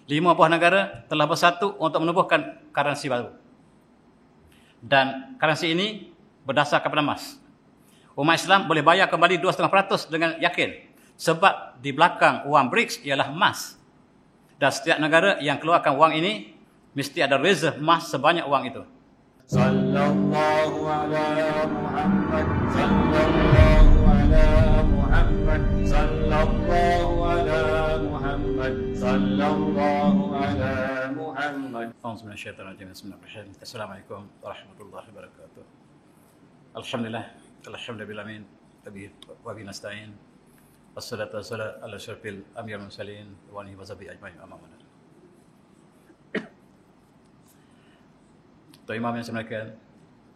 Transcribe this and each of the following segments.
5 buah negara telah bersatu untuk menubuhkan currency baru. Dan currency ini berdasar kepada emas. Umat Islam boleh bayar kembali 2,5% dengan yakin. Sebab di belakang wang BRICS ialah emas. Dan setiap negara yang keluarkan wang ini, mesti ada reserve emas sebanyak wang itu. Sallallahu ala Muhammad, sallallahu ala Muhammad, sallallahu ala Muhammad, sallallahu ala Muhammad. Bismillahirrahmanirrahim. Assalamualaikum warahmatullahi wabarakatuh. Alhamdulillah, alhamdulillah amin. Wa bihi nasta'in. Wassalatu wassalamu ala asyrafil anbiya'i wal mursalin wa alihi wa sahbihi ajma'in. Amma ba'd. Tuan Imam yang saya muliakan,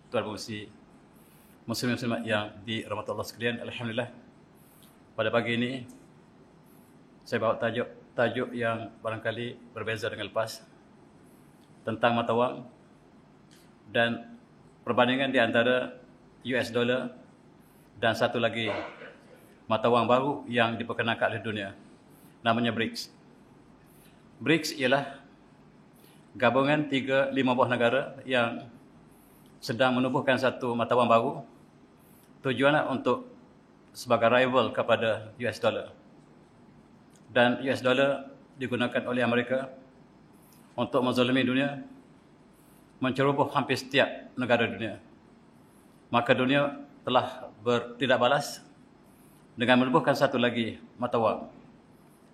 Tuan Pengerusi, Muslim-Muslimat yang dirahmati Allah sekalian, alhamdulillah pada pagi ini saya bawa tajuk yang barangkali berbeza dengan lepas, tentang mata wang dan perbandingan di antara US dollar dan satu lagi mata wang baru yang diperkenalkan oleh dunia, namanya BRICS. BRICS ialah gabungan 3-5 buah negara yang sedang menubuhkan satu mata wang baru, tujuannya untuk sebagai rival kepada US dollar. Dan US dollar digunakan oleh Amerika untuk menzalimi dunia, menceroboh hampir setiap negara dunia. Maka dunia telah bertindak balas dengan menubuhkan satu lagi mata wang.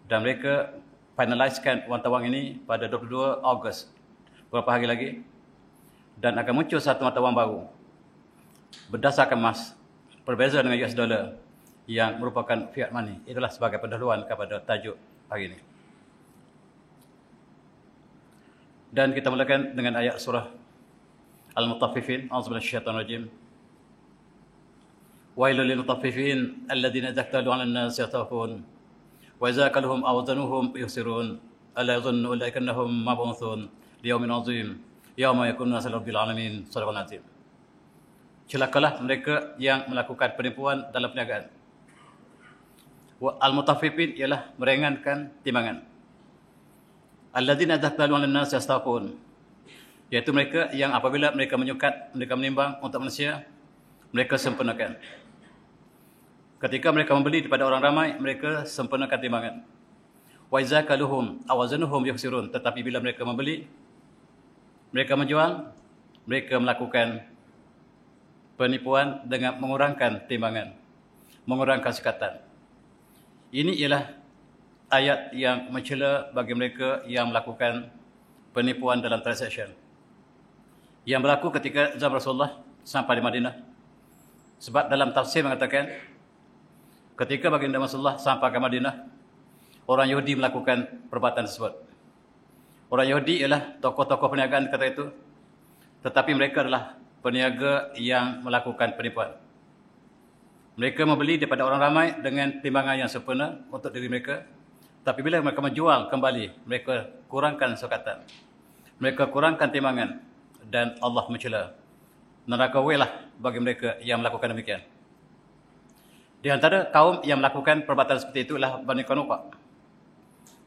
Dan mereka finalisekan mata wang ini pada 22 Ogos, beberapa hari lagi, dan akan muncul satu mata wang baru berdasarkan emas, berbeza dengan US dollar yang merupakan fiat money. Itulah sebagai pendahuluan kepada tajuk hari ini. Dan kita mulakan dengan ayat surah Al-Mutaffifin. A'udzubillahi minasyaitonir rajim. Wailul lil mutaffifin alladziina idza iktalu 'alan naasi yastawfun wa idza kaluhum aw wazanuhum yukhsirun ala yadhunnu ulaika annahum mab'utsun liyaumin 'azim yauma yakunu nasu rabbil alamin. Shadaqal azim. Celakalah mereka yang melakukan penipuan dalam perniagaan. Al-mutaffifin ialah meringankan timbangan. Alladziina idza iktalu 'alan naasi yastawfun, iaitu mereka yang apabila mereka menyukat, mereka menimbang untuk manusia, mereka sempurnakan. Ketika mereka membeli daripada orang ramai, mereka sempurnakan timbangan. Wa iza kaluhum aw wazanuhum yukhsirun, tetapi bila mereka membeli, mereka menjual, mereka melakukan penipuan dengan mengurangkan timbangan, mengurangkan sekatan. Ini ialah ayat yang mencela bagi mereka yang melakukan penipuan dalam transaction, yang berlaku ketika zaman Rasulullah sampai di Madinah. Sebab dalam tafsir mengatakan, ketika baginda Rasulullah sampai ke Madinah, orang Yahudi melakukan perbuatan tersebut. Orang Yahudi ialah tokoh-tokoh perniagaan kata itu, tetapi mereka adalah peniaga yang melakukan penipuan. Mereka membeli daripada orang ramai dengan timbangan yang sempurna untuk diri mereka, tapi bila mereka menjual kembali, mereka kurangkan sekatan, mereka kurangkan timbangan, dan Allah mencela. Neraka welah bagi mereka yang melakukan demikian. Di antara kaum yang melakukan perbuatan seperti itu ialah Bani Qanuqa,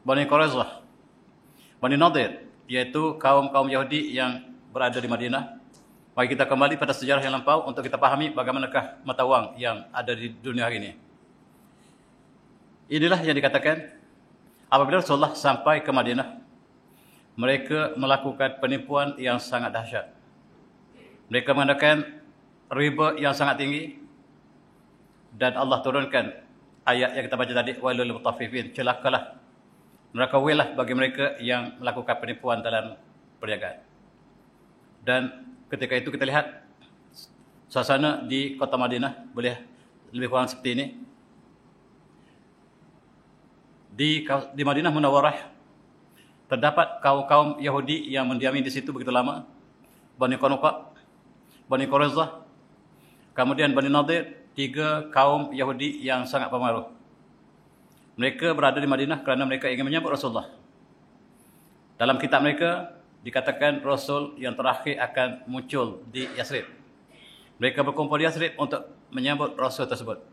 Bani Quraidah, Bani Nadir, iaitu kaum-kaum Yahudi yang berada di Madinah. Mari kita kembali pada sejarah yang lampau untuk kita fahami bagaimanakah mata wang yang ada di dunia hari ini. Inilah yang dikatakan, apabila Rasulullah sampai ke Madinah, mereka melakukan penipuan yang sangat dahsyat. Mereka menggunakan riba yang sangat tinggi, dan Allah turunkan ayat yang kita baca tadi, wailul lil mutaffifin, celakalah, neraka welah bagi mereka yang melakukan penipuan dalam perniagaan. Dan ketika itu kita lihat suasana di kota Madinah boleh lebih kurang seperti ini. Di Madinah Munawwarah terdapat kaum-kaum Yahudi yang mendiami di situ begitu lama. Bani Qanuqa, Bani Quraidah, kemudian Bani Nadir, 3 kaum Yahudi yang sangat pengaruh. Mereka berada di Madinah kerana mereka ingin menyambut Rasulullah. Dalam kitab mereka dikatakan Rasul yang terakhir akan muncul di Yathrib. Mereka berkumpul di Yathrib untuk menyambut Rasul tersebut.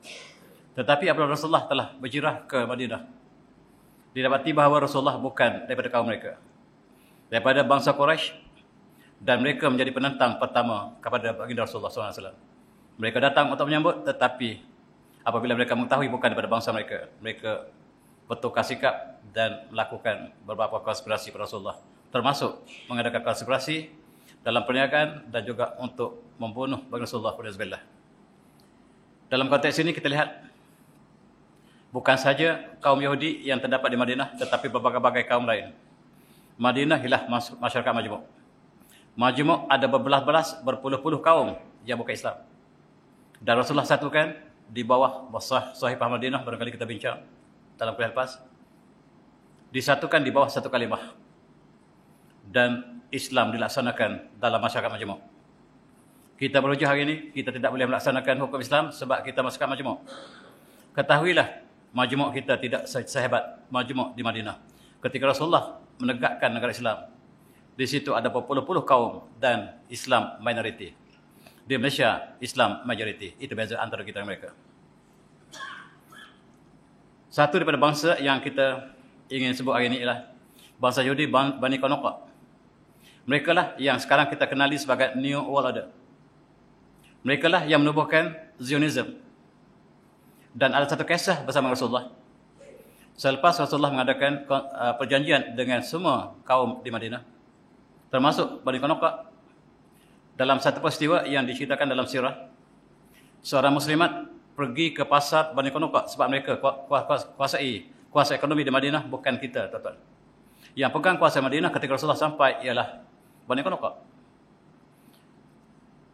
Tetapi apabila Rasulullah telah berhijrah ke Madinah, didapati bahawa Rasulullah bukan daripada kaum mereka, daripada bangsa Quraisy, dan mereka menjadi penentang pertama kepada baginda Rasulullah SAW. Mereka datang untuk menyambut, tetapi apabila mereka mengetahui bukan daripada bangsa mereka, mereka bertukar sikap dan melakukan beberapa konspirasi pada Rasulullah, termasuk mengadakan konspirasi dalam perniagaan dan juga untuk membunuh baginda Rasulullah SAW. Dalam konteks ini kita lihat, bukan saja kaum Yahudi yang terdapat di Madinah, tetapi berbagai-bagai kaum lain. Madinah ialah masyarakat majmuk. Majmuk ada berbelas-belas, berpuluh-puluh kaum yang bukan Islam. Dan Rasulullah satukan di bawah Sahifah Madinah, barangkali kita bincang dalam kuliah lepas. Disatukan di bawah satu kalimah. Dan Islam dilaksanakan dalam masyarakat majmuk. Kita berujuk hari ini, kita tidak boleh melaksanakan hukum Islam sebab kita masyarakat majmuk. Ketahuilah, majmuk kita tidak sehebat majmuk di Madinah. Ketika Rasulullah menegakkan negara Islam, di situ ada berpuluh-puluh kaum dan Islam minoriti. Di Malaysia, Islam majoriti. Itu beza antara kita dan mereka. Satu daripada bangsa yang kita ingin sebut hari ini ialah bangsa Yahudi, Bani Qainuqa. Mereka lah yang sekarang kita kenali sebagai New World Order. Mereka lah yang menubuhkan Zionism. Dan ada satu kisah bersama Rasulullah. Selepas Rasulullah mengadakan perjanjian dengan semua kaum di Madinah, termasuk Bani Qainuqa, dalam satu peristiwa yang diceritakan dalam sirah, seorang muslimat pergi ke pasar Bani Qainuqa sebab mereka kuasa ekonomi di Madinah, bukan kita, tuan-tuan. Yang pegang kuasa Madinah ketika Rasulullah sampai ialah Bani Qainuqa.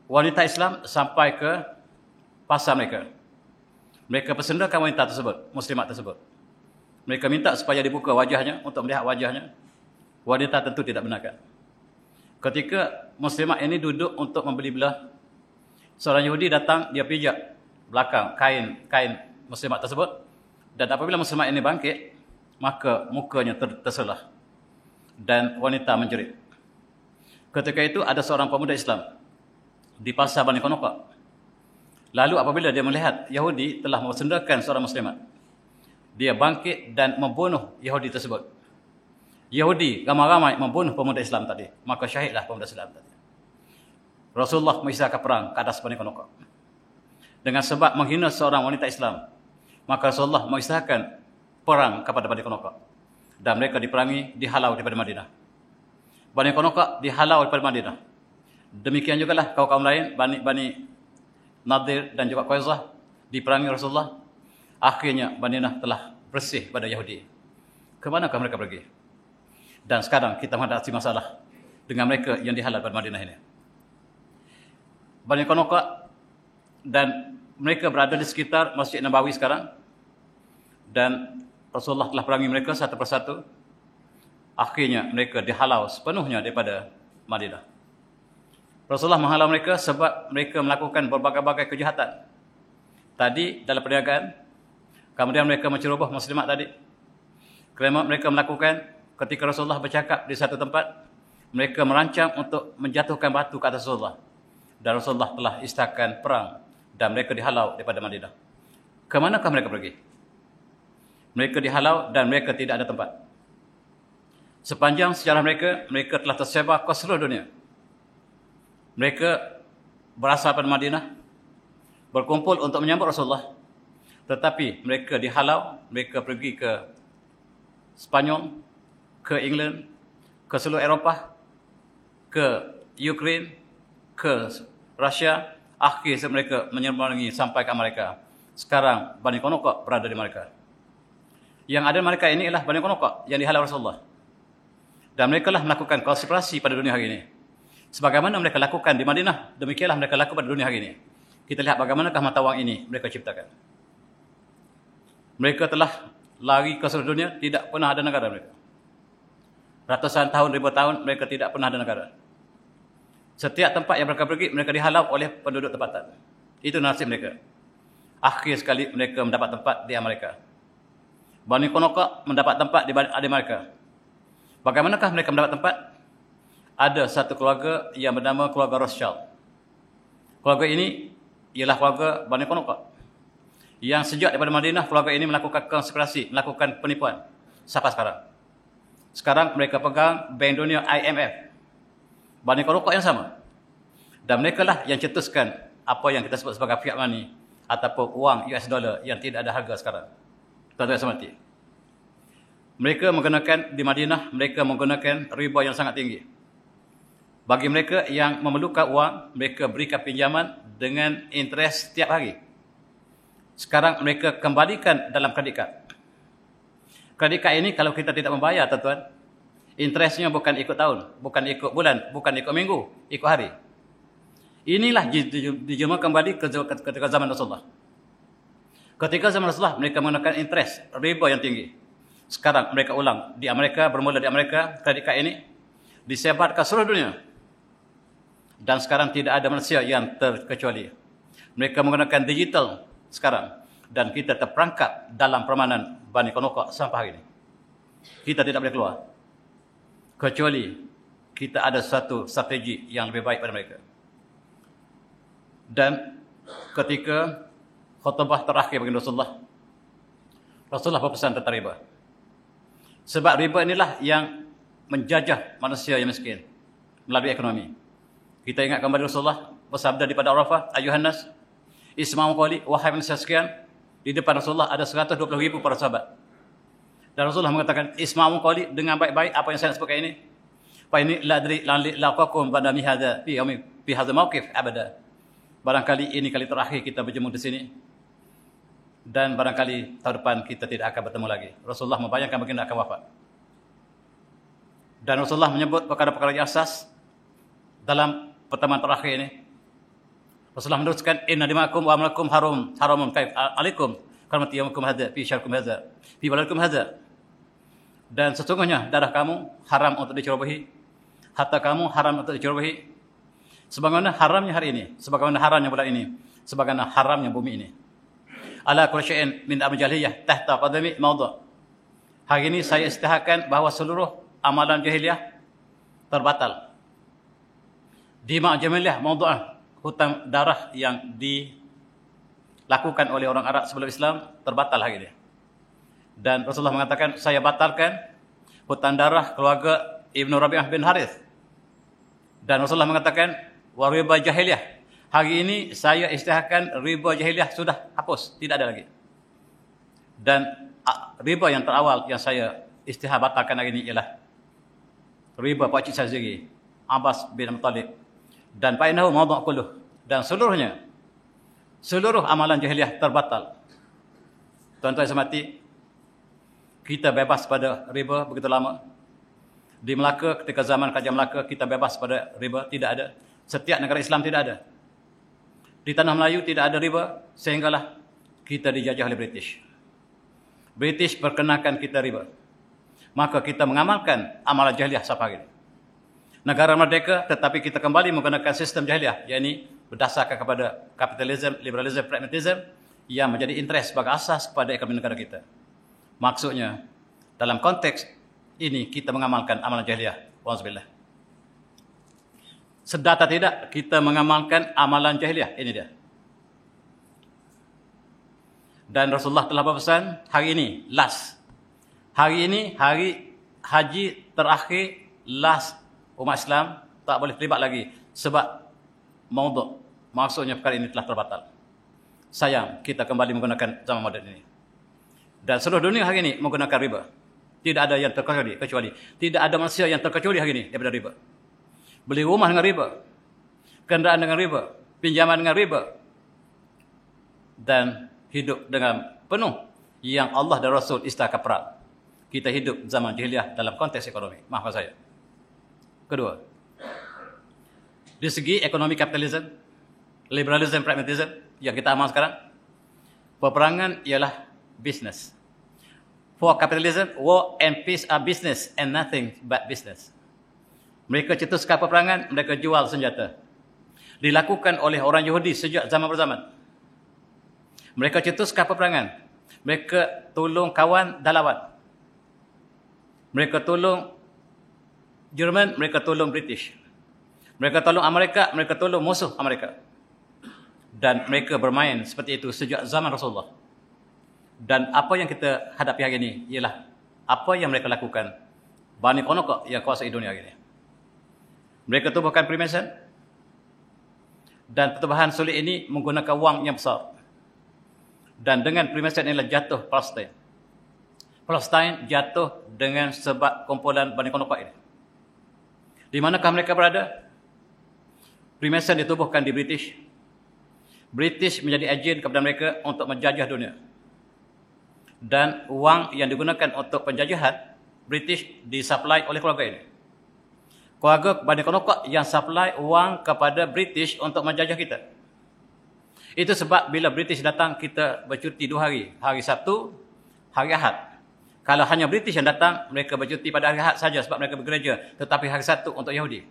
Wanita Islam sampai ke pasar mereka. Mereka persendakan wanita tersebut, muslimat tersebut. Mereka minta supaya dibuka wajahnya untuk melihat wajahnya. Wanita tentu tidak benarkan. Ketika muslimat ini duduk untuk membeli belah, seorang Yahudi datang, dia pijak belakang kain muslimat tersebut. Dan apabila muslimat ini bangkit, maka mukanya terselah. Dan wanita menjerit. Ketika itu ada seorang pemuda Islam di pasar Bani Qainuqa. Lalu apabila dia melihat Yahudi telah mempersendakan seorang muslimat, dia bangkit dan membunuh Yahudi tersebut. Yahudi ramai-ramai membunuh pemuda Islam tadi. Maka syahidlah pemuda Islam tadi. Rasulullah mengisahkan perang ke atas Bani Qainuqa. Dengan sebab menghina seorang wanita Islam, maka Rasulullah mengisahkan perang kepada Bani Qainuqa. Dan mereka diperangi, dihalau daripada Madinah. Bani Qainuqa dihalau daripada Madinah. Demikian jugalah kaum lain, Bani Nadir dan juga Quraizah, diperangi Rasulullah. Akhirnya Madinah telah bersih pada Yahudi. Kemanakah mereka pergi? Dan sekarang kita menghadapi masalah dengan mereka yang dihalau pada Madinah ini. Bani Qainuqa, dan mereka berada di sekitar Masjid Nabawi sekarang. Dan Rasulullah telah perangi mereka satu persatu. Akhirnya mereka dihalau sepenuhnya daripada Madinah. Rasulullah menghalau mereka sebab mereka melakukan berbagai-bagai kejahatan. Tadi dalam perniagaan, kemudian mereka menceroboh muslimat tadi. Kerana mereka melakukan, ketika Rasulullah bercakap di satu tempat, mereka merancang untuk menjatuhkan batu ke atas Rasulullah. Dan Rasulullah telah istakan perang dan mereka dihalau daripada Madinah. Ke manakah mereka pergi? Mereka dihalau dan mereka tidak ada tempat. Sepanjang sejarah mereka, mereka telah tersebar ke seluruh dunia. Mereka berasal pada Madinah, berkumpul untuk menyambut Rasulullah. Tetapi mereka dihalau, mereka pergi ke Spanyol, ke England, ke seluruh Eropah, ke Ukraine, ke Rusia. Akhirnya mereka menyerbangi sampai ke Amerika. Sekarang Bani Qainuqa berada di Amerika. Yang ada di Amerika ini ialah Bani Qainuqa yang dihalau Rasulullah. Dan mereka lah melakukan konspirasi pada dunia hari ini. Sebagaimana mereka lakukan di Madinah, demikianlah mereka lakukan pada dunia hari ini. Kita lihat bagaimanakah mata wang ini mereka ciptakan. Mereka telah lari ke seluruh dunia, tidak pernah ada negara mereka. Ratusan tahun, ribuan tahun, mereka tidak pernah ada negara. Setiap tempat yang mereka pergi, mereka dihalau oleh penduduk tempatan. Itu nasib mereka. Akhir sekali mereka mendapat tempat di Amerika. Bani Qainuqa mendapat tempat di Amerika. Bagaimanakah mereka mendapat tempat? Ada satu keluarga yang bernama keluarga Rothschild. Keluarga ini ialah keluarga Bani Qainuqa. Yang sejak daripada Madinah, keluarga ini melakukan konspirasi, melakukan penipuan. sampai sekarang. Sekarang mereka pegang Bank Dunia IMF. Bank rokok yang sama. Dan mereka lah yang cetuskan apa yang kita sebut sebagai fiat money ataupun wang US dollar yang tidak ada harga sekarang. Tuan-tuan semati. Mereka menggunakan di Madinah, mereka menggunakan riba yang sangat tinggi. Bagi mereka yang memerlukan wang, mereka berikan pinjaman dengan interest setiap hari. Sekarang mereka kembalikan dalam kredit card. Kredit card ini kalau kita tidak membayar, tuan-tuan, interestnya bukan ikut tahun, bukan ikut bulan, bukan ikut minggu, ikut hari. Inilah dijemah kembali ketika zaman Rasulullah. Ketika zaman Rasulullah, mereka menggunakan interest, riba yang tinggi. Sekarang mereka ulang. Di Amerika, bermula di Amerika, kredit card ini disebar ke seluruh dunia. Dan sekarang tidak ada manusia yang terkecuali. Mereka menggunakan digital sekarang. Dan kita terperangkap dalam permainan Bani Qainuqa sampai hari ini. Kita tidak boleh keluar. Kecuali kita ada satu strategi yang lebih baik pada mereka. Dan ketika khutbah terakhir bagi Rasulullah berpesan tentang riba. Sebab riba inilah yang menjajah manusia yang miskin melalui ekonomi. Kita ingat kembali Rasulullah bersabda di pada Arafah, ayuhan nas, isma'u qawli, wahai manusia sekian. Di depan Rasulullah ada 120,000 para sahabat. Dan Rasulullah mengatakan, isma'u qawli, dengan baik-baik apa yang saya sebutkan ini. Fa ini la adri laqakum ba'da mi hadza fi hadza mauqif abada. Barangkali ini kali terakhir kita berjumpa di sini. Dan barangkali tahun depan kita tidak akan bertemu lagi. Rasulullah membayangkan baginda akan wafat. Dan Rasulullah menyebut perkara-perkara yang asas dalam pertemuan terakhir ini. Rasulullah meneruskan, inna dima'akum wa amlakum haramun kaif alaikum karmati yawmakum hadza fi syarkum hadza fi baladikum hadza. Dan sesungguhnya darah kamu haram untuk dicerobohi, harta kamu haram untuk dicerobohi, sebagaimana haramnya hari ini, sebagaimana haramnya bulan ini, sebagaimana haramnya bumi ini. Ala kulli syai'in min amri jahiliyah tahta qadami mawdu'. Hari ini saya istihakan bahawa seluruh amalan jahiliyah terbatal. Dima' jamiliyah mawdu'ah, hutang darah yang dilakukan oleh orang Arab sebelum Islam terbatal hari ini. Dan Rasulullah mengatakan, saya batalkan hutang darah keluarga Ibnu Rabi'ah bin Harith. Dan Rasulullah mengatakan, wa riba jahiliyah, hari ini saya istihakan riba jahiliyah sudah hapus, tidak ada lagi. Dan riba yang terawal yang saya istihar batalkan hari ini ialah riba pakcik saya sendiri, Abbas bin Abi Talib. Dan fa'innahu mawdu' kulluh, dan seluruh amalan jahiliyah terbatal. Tuan-tuan semati, kita bebas pada riba begitu lama. Di Melaka, ketika zaman Kerajaan Melaka, kita bebas pada riba, tidak ada. Setiap negara Islam tidak ada. Di tanah Melayu tidak ada riba, sehinggalah kita dijajah oleh British. British perkenakan kita riba. Maka kita mengamalkan amalan jahiliyah sampai hari ini. Negara merdeka, tetapi kita kembali menggunakan sistem jahiliyah, yakni berdasarkan kepada kapitalisme, liberalisme, pragmatisme yang menjadi interest sebagai asas kepada ekonomi negara kita. Maksudnya, dalam konteks ini kita mengamalkan amalan jahiliyah. Wa'udzubillah. Sedar atau tidak, kita mengamalkan amalan jahiliyah. Ini dia. Dan Rasulullah telah berpesan, hari ini, last. Hari ini, hari haji terakhir, last. Umat Islam tak boleh terlibat lagi. Sebab maudhu', maksudnya perkara ini telah terbatal. Sayang, kita kembali menggunakan zaman moden ini. Dan seluruh dunia hari ini menggunakan riba. Tidak ada yang terkecuali. Tidak ada manusia yang terkecuali hari ini daripada riba. Beli rumah dengan riba. Kenderaan dengan riba. Pinjaman dengan riba. Dan hidup dengan penuh yang Allah dan Rasul istiakan perang. Kita hidup zaman jahiliyah dalam konteks ekonomi. Maafkan saya. Kedua, di segi ekonomi kapitalisme, liberalisme, pragmatisme yang kita amal sekarang, peperangan ialah business. For capitalism, war and peace are business and nothing but business. Mereka cetuskan peperangan, mereka jual senjata. Dilakukan oleh orang Yahudi sejak zaman berzaman. Mereka cetuskan peperangan. Mereka tolong kawan dan lawan. Mereka tolong Jerman, mereka tolong British. Mereka tolong Amerika, mereka tolong musuh Amerika. Dan mereka bermain seperti itu sejak zaman Rasulullah. Dan apa yang kita hadapi hari ini ialah apa yang mereka lakukan? Bani Qainuqa yang kuasai dunia hari ini. Mereka tubuhkan Freemason, dan pertubuhan sulit ini menggunakan wang yang besar. Dan dengan Freemason inilah jatuh Palestin. Palestin jatuh dengan sebab kumpulan Bani Qainuqa ini. Di manakah mereka berada? Freemason ditubuhkan di British. British menjadi agen kepada mereka untuk menjajah dunia. Dan wang yang digunakan untuk penjajahan British disupply oleh keluarga ini. Keluarga Bani Qainuqa yang supply wang kepada British untuk menjajah kita. Itu sebab bila British datang, kita bercuti 2 hari. Hari Sabtu, hari Ahad. Kalau hanya British yang datang, mereka bercuti pada hari Ahad saja sebab mereka bergereja. Tetapi hari Sabtu untuk Yahudi.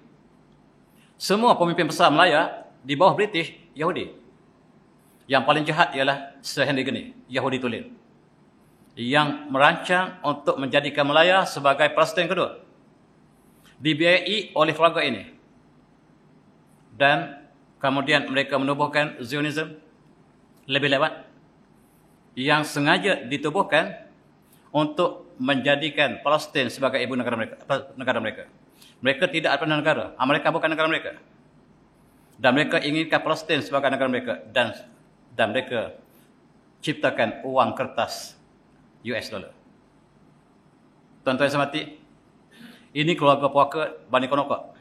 Semua pemimpin besar Melaya di bawah British, Yahudi. Yang paling jahat ialah Sir Henry Gurney, Yahudi tulen, yang merancang untuk menjadikan Melaya sebagai Palestin kedua. Dibiayai oleh keluarga ini. Dan kemudian mereka menubuhkan Zionism lebih lewat, yang sengaja ditubuhkan untuk menjadikan Palestin sebagai ibu negara mereka. Mereka tidak ada negara. Amerika bukan negara mereka. Dan mereka inginkan Palestin sebagai negara mereka. Dan mereka ciptakan uang kertas US dollar. Tuan-tuan yang saya hormati, ini keluarga puaka Bani Qainuqa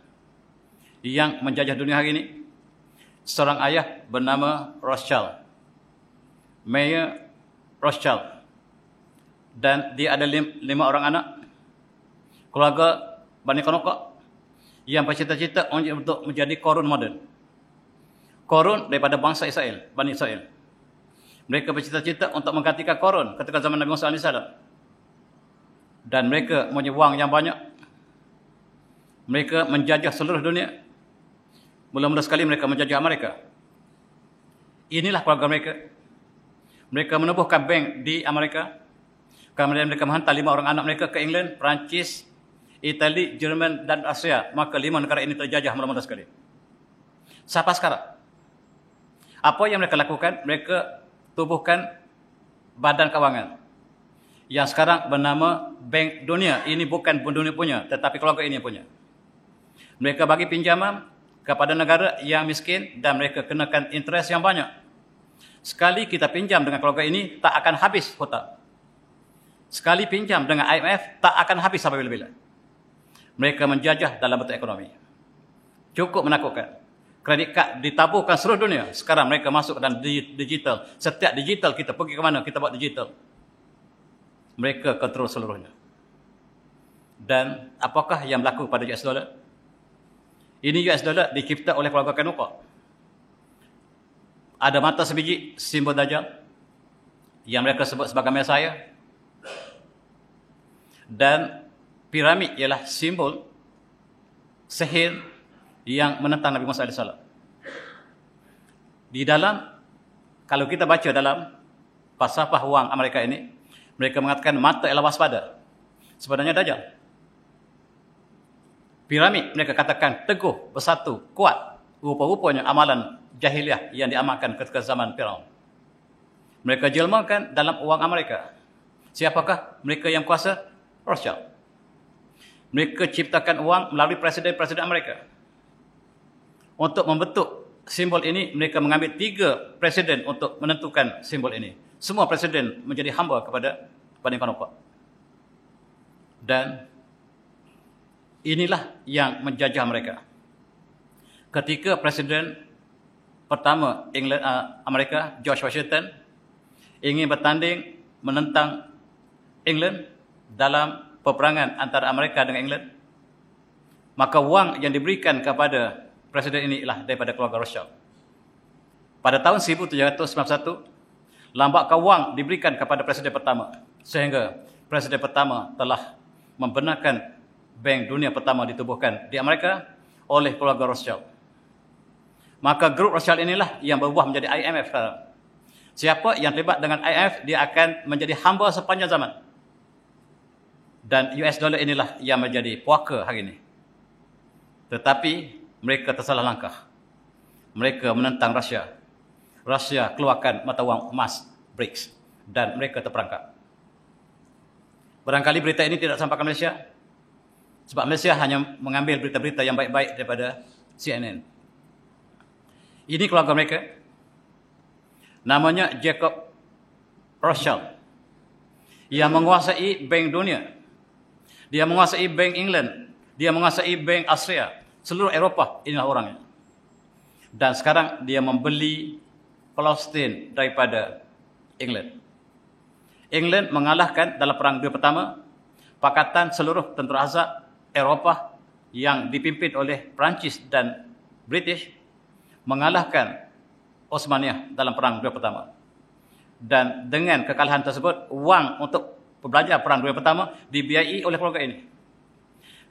yang menjajah dunia hari ini. Seorang ayah bernama Rothschild, Mayer Rothschild, dan dia ada 5 orang anak. Keluarga Bani Qainuqa yang bercita-cita untuk menjadi Korun moden. Korun daripada bangsa Israel, Bani Israel. Mereka bercita-cita untuk menggantikan Korun ketika zaman Nabi Musa AS. Dan mereka punya wang yang banyak. Mereka menjajah seluruh dunia. Mula-mula sekali mereka menjajah Amerika. Inilah keluarga mereka. Mereka menubuhkan bank di Amerika. Kemudian mereka menghantar 5 orang anak mereka ke England, Perancis, Itali, Jerman dan Austria. Maka 5 negara ini terjajah mula-mula sekali. Sampai sekarang, apa yang mereka lakukan? Mereka tubuhkan badan kewangan yang sekarang bernama Bank Dunia. Ini bukan dunia punya, tetapi keluarga ini punya. Mereka bagi pinjaman kepada negara yang miskin dan mereka kenakan interest yang banyak. Sekali kita pinjam dengan keluarga ini, tak akan habis hutang. Sekali pinjam dengan IMF, tak akan habis sampai bila-bila. Mereka menjajah dalam bentuk ekonomi. Cukup menakutkan. Kredit kad ditaburkan seluruh dunia. Sekarang mereka masuk dalam digital. Setiap digital kita pergi ke mana, kita buat digital. Mereka kontrol seluruhnya. Dan apakah yang berlaku pada US dollar? Ini US dollar dicipta oleh keluarga Qainuqa. Ada mata sebiji, simbol Dajjal, yang mereka sebut sebagai Messiah. Dan piramid ialah simbol sihir yang menentang Nabi Musa AS. Di dalam, kalau kita baca dalam falsafah wang Amerika ini, mereka mengatakan mata ialah waspada. Sebenarnya Dajjal. Piramid mereka katakan teguh, bersatu, kuat. Rupa-rupanya amalan jahiliah yang diamalkan ketika zaman Firaun. Mereka jelmakan dalam wang Amerika. Siapakah mereka yang kuasa? Rothschild. Mereka ciptakan wang melalui presiden-presiden Amerika. Untuk membentuk simbol ini, mereka mengambil 3 presiden untuk menentukan simbol ini. Semua presiden menjadi hamba kepada Bani Qainuqa. Dan inilah yang menjajah mereka. Ketika presiden pertama Amerika, George Washington, ingin bertanding menentang England dalam peperangan antara Amerika dengan England, maka wang yang diberikan kepada presiden ini ialah daripada keluarga Rothschild. Pada tahun 1791, lambakan wang diberikan kepada presiden pertama, sehingga presiden pertama telah membenarkan Bank Dunia pertama ditubuhkan di Amerika oleh keluarga Rothschild. Maka grup Rothschild inilah yang berubah menjadi IMF sekarang. Siapa yang terlibat dengan IMF, dia akan menjadi hamba sepanjang zaman. Dan US dollar inilah yang menjadi puaka hari ini. Tetapi mereka tersalah langkah. Mereka menentang Rusia. Rusia keluarkan mata wang emas BRICS dan mereka terperangkap. Barangkali berita ini tidak sampai ke Malaysia, sebab Malaysia hanya mengambil berita-berita yang baik-baik daripada CNN. Ini keluarga mereka. Namanya Jacob Rothschild. Ia menguasai bank dunia. Dia menguasai bank England. Dia menguasai bank Austria. Seluruh Eropah, inilah orangnya. Dan sekarang dia membeli Palestin daripada England. England mengalahkan dalam Perang Dunia Pertama Pakatan seluruh tentera azab Eropah yang dipimpin oleh Perancis dan British, mengalahkan Osmaniyah dalam Perang Dunia Pertama. Dan dengan kekalahan tersebut, wang untuk pembelajar Perang Dunia Pertama dibiayai oleh keluarga ini.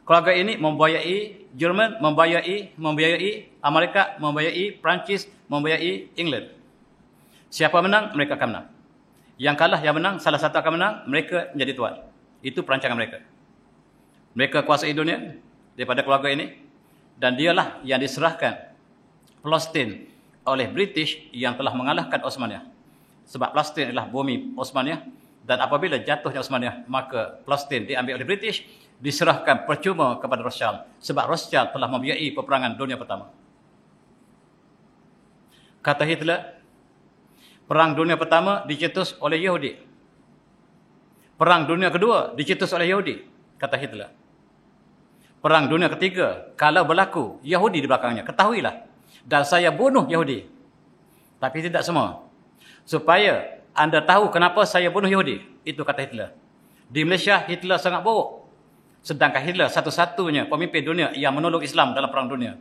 Keluarga ini membiayai Jerman, membiayai Amerika, membiayai Perancis, membiayai England. Siapa menang, mereka akan menang. Yang kalah, yang menang, salah satu akan menang, mereka menjadi tuan. Itu perancangan mereka. Mereka kuasai dunia daripada keluarga ini. Dan dialah yang diserahkan Palestin oleh British yang telah mengalahkan Osmaniyah. Sebab Palestin adalah bumi Osmaniyah. Dan apabila jatuhnya Osmaniyah, maka Palestin diambil oleh British, diserahkan percuma kepada Rothschild. Sebab Rothschild telah membiayai peperangan dunia pertama. Kata Hitler, Perang Dunia Pertama dicetus oleh Yahudi. Perang Dunia Kedua dicetus oleh Yahudi, kata Hitler. Perang Dunia Ketiga, kalau berlaku, Yahudi di belakangnya. Ketahuilah. Dan saya bunuh Yahudi. Tapi tidak semua. Supaya anda tahu kenapa saya bunuh Yahudi. Itu kata Hitler. Di Malaysia, Hitler sangat buruk. Sedangkan Hitler satu-satunya pemimpin dunia yang menolong Islam dalam Perang Dunia.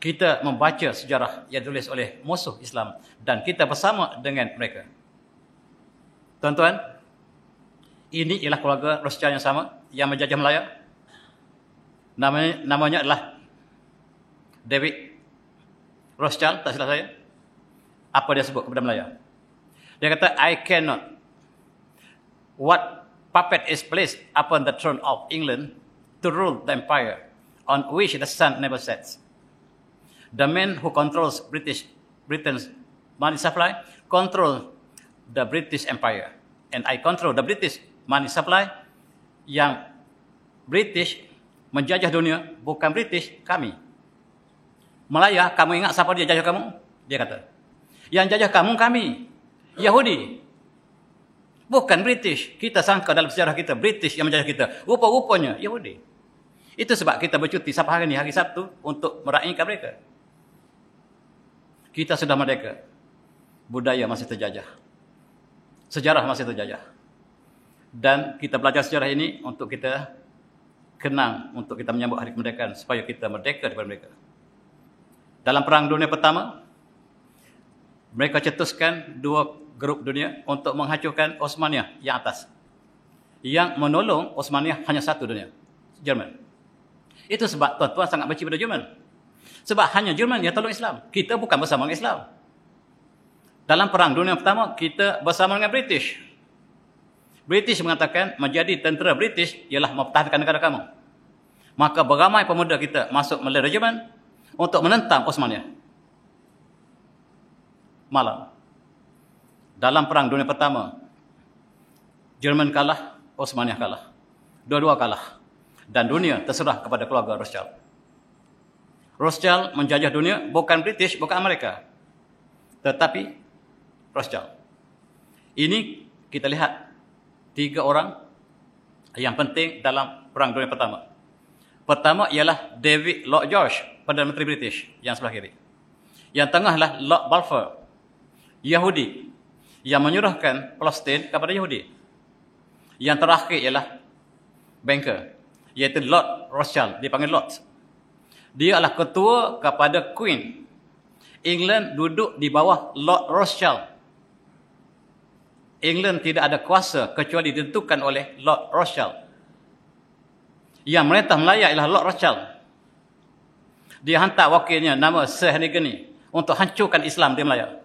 Kita membaca sejarah yang ditulis oleh musuh Islam. Dan kita bersama dengan mereka. Tuan-tuan, ini ialah keluarga Rothschild yang sama, yang menjajah Melaya. Namanya adalah David Rothschild, tak silap saya. Apa dia sebut kepada Melaya? Dia kata, I cannot. What puppet is placed upon the throne of England to rule the empire on which the sun never sets. The man who controls Britain's money supply control the British Empire. And I control the British money supply. Yang British menjajah dunia, bukan British, kami. Melaya, kamu ingat siapa dia jajah kamu? Dia kata, yang jajah kamu kami, Yahudi. Bukan British. Kita sangka dalam sejarah kita, British yang menjajah kita. Rupa-rupanya Yahudi. Itu sebab kita bercuti sampai hari ini, hari Sabtu, untuk meraihkan mereka. Kita sudah merdeka. Budaya masih terjajah. Sejarah masih terjajah. Dan kita belajar sejarah ini untuk kita kenang, untuk kita menyambut hari kemerdekaan, supaya kita merdeka daripada mereka. Dalam Perang Dunia Pertama, mereka cetuskan dua grup dunia untuk menghancurkan Osmaniyah yang atas. Yang menolong Osmaniyah hanya satu dunia, Jerman. Itu sebab tuan-tuan sangat benci pada Jerman. Sebab hanya Jerman yang tolong Islam. Kita bukan bersama dengan Islam. Dalam Perang Dunia Pertama, kita bersama dengan British. British mengatakan, menjadi tentera British ialah mempertahankan negara kamu. Maka beramai pemuda kita masuk Malaya Jerman untuk menentang Osmaniyah. Malam. Dalam Perang Dunia Pertama, Jerman kalah, Osmaniyah kalah. Dua-dua kalah. Dan dunia terserah kepada keluarga Rothschild. Rothschild menjajah dunia, bukan British, bukan Amerika. Tetapi Rothschild. Ini kita lihat 3 orang yang penting dalam Perang Dunia Pertama. Pertama ialah David Lloyd George, Perdana Menteri British, yang sebelah kiri. Yang tengah adalah Lord Balfour, Yahudi, yang menyerahkan Palestin kepada Yahudi. Yang terakhir ialah banker, iaitu Lord Rothschild, dipanggil Lord. Dia adalah ketua kepada Queen. England duduk di bawah Lord Rothschild. England tidak ada kuasa kecuali ditentukan oleh Lord Rothschild. Yang merintah Melaya ialah Lord Rothschild. Dia hantar wakilnya nama Sir Henry Gurney untuk hancurkan Islam di Melaya.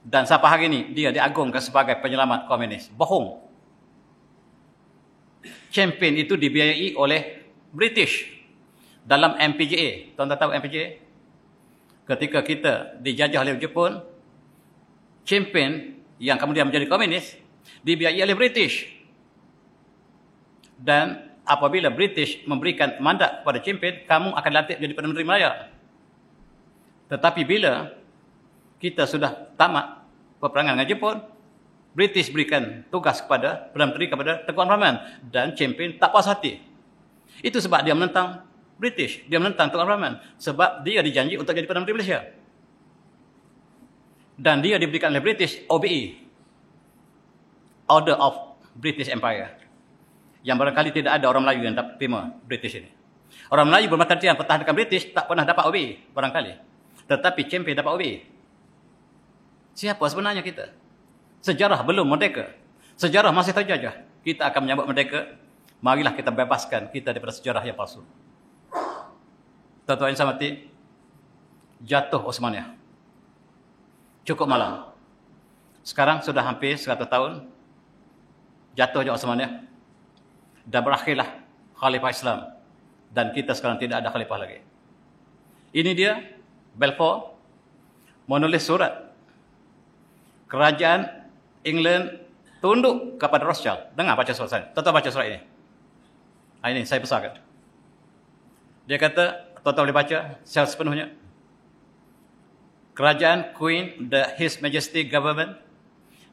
Dan sampai hari ini dia diagungkan sebagai penyelamat komunis. Bohong. Champion itu dibiayai oleh British. Dalam MPJA, tuan-tuan tahu MPJA? Ketika kita dijajah oleh Jepun, Champion yang kemudian menjadi komunis, dibiayai oleh British. Dan apabila British memberikan mandat kepada Champion, kamu akan dilantik menjadi Perdana Menteri Malaya. Tetapi bila kita sudah tamat peperangan dengan Jepun, British berikan tugas kepada Perdana Menteri kepada Tengku Abdul Rahman, dan Champion tak puas hati. Itu sebab dia menentang British, dia menentang Tengku Abdul Rahman, sebab dia dijanji untuk jadi Perdana Menteri Malaysia. Dan dia diberikan oleh British OBE, Order of British Empire, yang barangkali tidak ada orang Melayu yang dapat terima British ini. Orang Melayu bermata-mata pertahankan British tak pernah dapat OBE barangkali, tetapi Champion dapat OBE. Siapa sebenarnya kita? Sejarah belum merdeka, sejarah masih terjajah. Kita akan menyambut merdeka. Marilah kita bebaskan kita daripada sejarah yang palsu. Tuan-tuan yang saya hormati, jatuh Osmaniyah cukup malam. Sekarang sudah hampir 100 tahun jatuhnya Osmaniyah, dan berakhirlah Khalifah Islam, dan kita sekarang tidak ada khalifah lagi. Ini dia Balfour menulis surat, kerajaan England tunduk kepada Rothschild. Dengar baca surat saya. Tuan-tuan baca surat ini. Ini saya besarkan. Dia kata, tuan-tuan boleh baca secara sepenuhnya. Kerajaan Queen, His Majesty Government,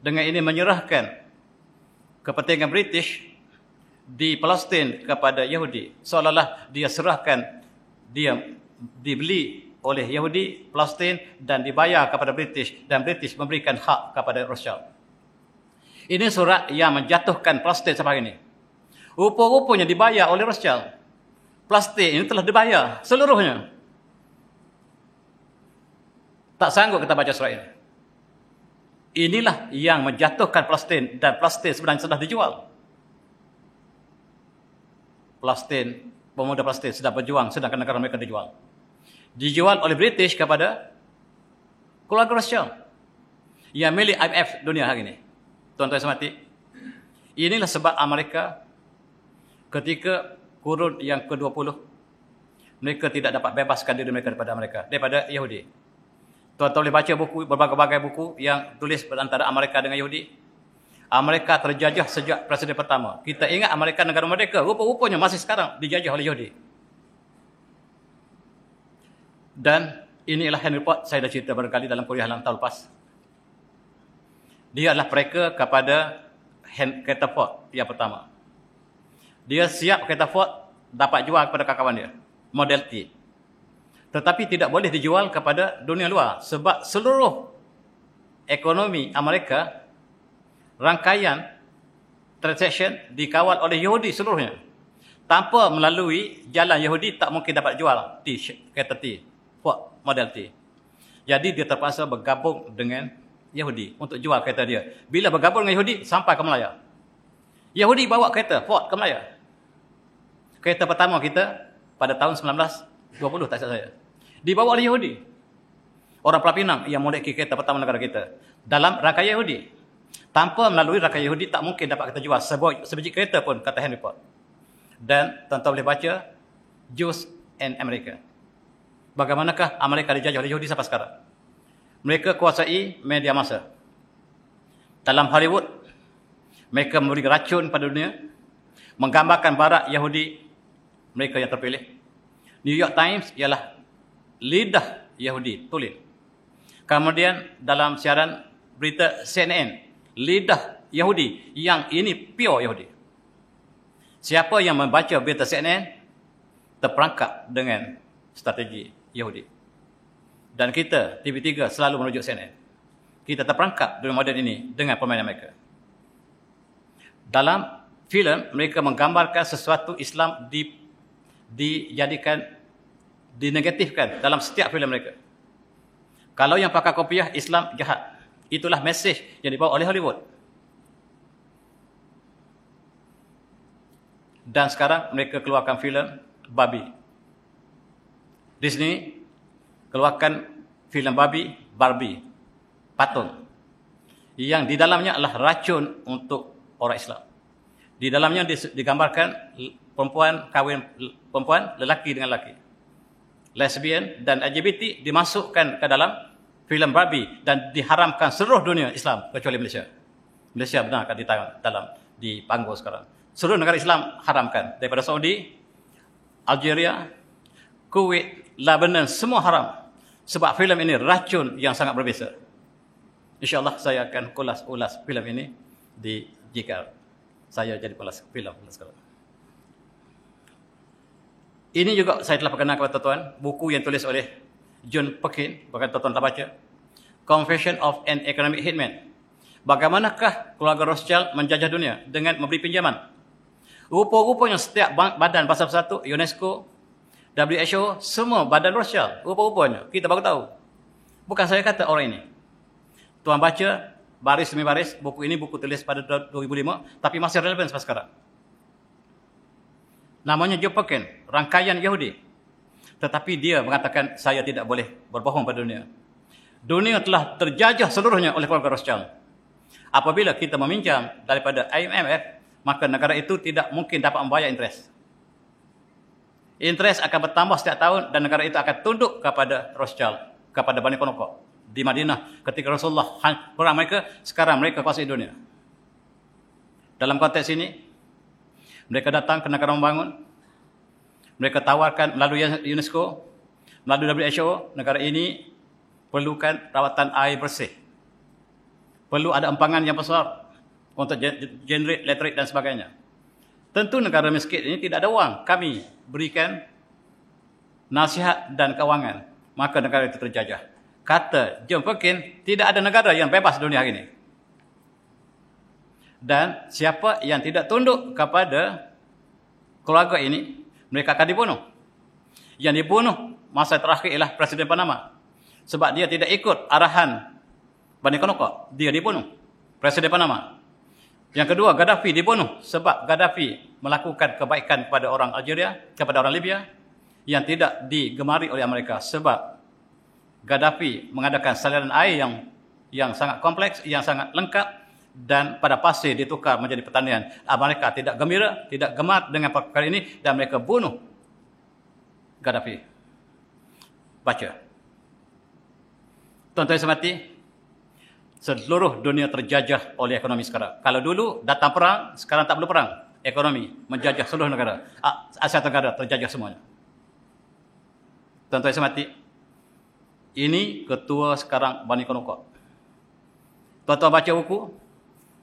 dengan ini menyerahkan kepentingan British di Palestin kepada Yahudi. Seolah-olah dia serahkan, dia dibeli oleh Yahudi Palestin dan dibayar kepada British, dan British memberikan hak kepada Rothschild. Ini surat yang menjatuhkan Palestin sampai hari ini. Rupa-rupanya dibayar oleh Rothschild. Palestin ini telah dibayar seluruhnya. Tak sanggup kita baca surat ini. Inilah yang menjatuhkan Palestin, dan Palestin sebenarnya sudah dijual. Palestin, pemuda Palestin sedang berjuang, sedangkan negara mereka dijual. Dijual oleh British kepada keluarga Rothschild yang milik IMF dunia hari ini. Tuan-tuan yang saya hormati, inilah sebab Amerika ketika kurun yang ke-20, mereka tidak dapat bebaskan diri mereka daripada Yahudi. Tuan-tuan boleh baca buku, berbagai-bagai buku yang tulis antara Amerika dengan Yahudi. Amerika terjajah sejak Presiden pertama. Kita ingat Amerika negara merdeka, rupa-rupanya masih sekarang dijajah oleh Yahudi. Dan inilah Henry Ford, saya dah cerita barangkali dalam kuliah tahun lepas. Dia adalah pereka kepada kereta Ford yang pertama. Dia siap kereta Ford dapat jual kepada kawan-kawan dia, Model T. Tetapi tidak boleh dijual kepada dunia luar, sebab seluruh ekonomi Amerika, rangkaian transaction dikawal oleh Yahudi seluruhnya. Tanpa melalui jalan Yahudi tak mungkin dapat jual kereta T, Ford Model T. Jadi dia terpaksa bergabung dengan Yahudi untuk jual kereta dia. Bila bergabung dengan Yahudi, sampai ke Melaya. Yahudi bawa kereta Ford ke Melaya. Kereta pertama kita pada tahun 1920, tak silap saya, dibawa oleh Yahudi. Orang Pulau Pinang yang memiliki kereta pertama negara kita dalam rangkaian Yahudi. Tanpa melalui rangkaian Yahudi tak mungkin dapat kita jual sebiji kereta pun, kata Henry Ford. Dan tuan-tuan boleh baca Jews and America. Bagaimanakah Amerika dijajah oleh Yahudi sampai sekarang. Mereka kuasai media massa. Dalam Hollywood, mereka memberi racun pada dunia, menggambarkan barat Yahudi mereka yang terpilih. New York Times ialah lidah Yahudi tulis. Kemudian dalam siaran berita CNN, lidah Yahudi, yang ini pure Yahudi. Siapa yang membaca berita CNN terperangkap dengan strategi Yahudi. Dan kita, TV3 selalu merujuk CNN. Kita terperangkap dengan model ini dengan permainan mereka. Dalam filem, mereka menggambarkan sesuatu Islam dijadikan, dinegatifkan dalam setiap filem mereka. Kalau yang pakai kopiah, Islam jahat. Itulah mesej yang dibawa oleh Hollywood. Dan sekarang mereka keluarkan filem babi. Disney keluarkan filem babi, Barbie, patung, yang di dalamnya adalah racun untuk orang Islam. Di dalamnya digambarkan perempuan kawin perempuan, lelaki dengan lelaki, lesbian dan LGBT dimasukkan ke dalam filem Barbie dan diharamkan seluruh dunia Islam kecuali Malaysia. Malaysia benar akan di panggung sekarang. Seluruh negara Islam haramkan. Daripada Saudi, Algeria, Kuwait, Lebanon, semua haram. Sebab filem ini racun yang sangat berbeza. InsyaAllah saya akan ulas filem ini jika saya jadi pelas filem sekarang. Ini juga saya telah perkenalkan kepada tuan-tuan, buku yang tulis oleh John Perkins, bahkan tuan-tuan telah baca, Confession of an Economic Hitman. Bagaimanakah keluarga Rothschild menjajah dunia dengan memberi pinjaman? Rupa-rupanya setiap badan bersatu, UNESCO, WHO, semua badan Rothschild. Rupa-rupanya, kita baru tahu. Bukan saya kata orang ini. Tuan baca, baris demi baris, buku ini buku tulis pada 2005, tapi masih relevan sampai sekarang. Namanya John Perkins, rangkaian Yahudi. Tetapi dia mengatakan, saya tidak boleh berbohong pada dunia. Dunia telah terjajah seluruhnya oleh keluarga Rothschild. Apabila kita meminjam daripada IMF, maka negara itu tidak mungkin dapat membayar interest. Interest akan bertambah setiap tahun dan negara itu akan tunduk kepada Rothschild, kepada Bani Qainuqa. Di Madinah, ketika Rasulullah perang mereka, sekarang mereka kuasai dunia. Dalam konteks ini, mereka datang ke negara membangun, mereka tawarkan melalui UNESCO, melalui WHO, negara ini perlukan rawatan air bersih. Perlu ada empangan yang besar untuk generate elektrik dan sebagainya. Tentu negara miskin ini tidak ada wang. Kami berikan nasihat dan kewangan. Maka negara itu terjajah. Kata John Perkins, tidak ada negara yang bebas dunia hari ini. Dan siapa yang tidak tunduk kepada keluarga ini, mereka akan dibunuh. Yang dibunuh masa terakhir ialah Presiden Panama. Sebab dia tidak ikut arahan Bani Qainuqa, dia dibunuh. Presiden Panama. Yang kedua, Gaddafi dibunuh sebab Gaddafi melakukan kebaikan kepada orang Algeria, kepada orang Libya yang tidak digemari oleh Amerika sebab Gaddafi mengadakan saluran air yang sangat kompleks, yang sangat lengkap dan pada pasir ditukar menjadi pertanian. Amerika tidak gembira, tidak gemar dengan perkara ini dan mereka bunuh Gaddafi. Baca. Tuan-tuan yang mati, seluruh dunia terjajah oleh ekonomi sekarang. Kalau dulu datang perang, sekarang tak perlu perang. Ekonomi menjajah seluruh negara. Asia Tenggara terjajah semuanya. Tuan-tuan yang mati, ini ketua sekarang Bani Qainuqa. Tuan-tuan baca buku,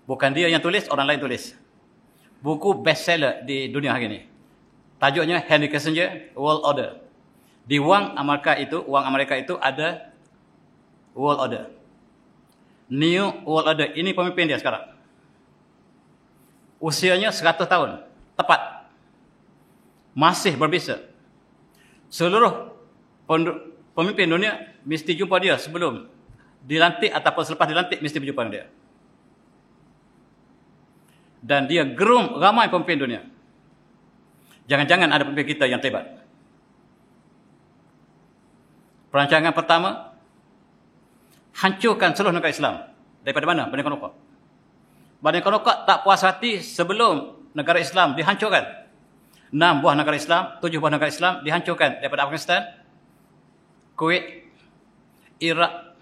bukan dia yang tulis, orang lain tulis. Buku bestseller di dunia hari ini. Tajuknya Henry Kissinger, World Order. Di wang Amerika itu ada World Order. New World Order. Ini pemimpin dia sekarang. Usianya 100 tahun. Tepat. Masih berbisa. Seluruh pemimpin dunia mesti jumpa dia sebelum dilantik ataupun selepas dilantik mesti berjumpa dengan dia. Dan dia groom ramai pemimpin dunia. Jangan-jangan ada pemimpin kita yang terlibat. Perancangan pertama, hancurkan seluruh negara Islam. Daripada mana? Bani Qainuqa. Bani Qainuqa tak puas hati sebelum negara Islam dihancurkan. 6 buah negara Islam, 7 buah negara Islam dihancurkan daripada Afghanistan, Kuwait, Iraq,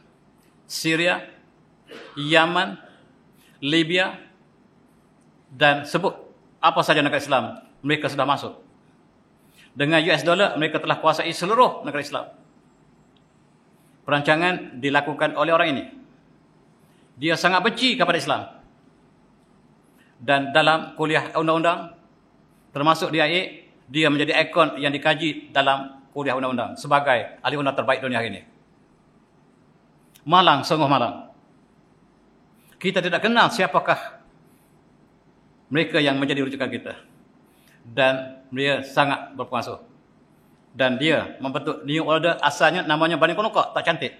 Syria, Yaman, Libya dan sebut apa saja negara Islam mereka sudah masuk. Dengan US dollar mereka telah kuasai seluruh negara Islam. Perancangan dilakukan oleh orang ini. Dia sangat benci kepada Islam. Dan dalam kuliah undang-undang, termasuk DIA, dia menjadi ikon yang dikaji dalam kuliah undang-undang sebagai ahli undang terbaik dunia hari ini. Malang, sungguh malang. Kita tidak kenal siapakah mereka yang menjadi rujukan kita. Dan dia sangat berpengaruh. Dan dia membentuk New Order, asalnya namanya Bani Qainuqa, tak cantik.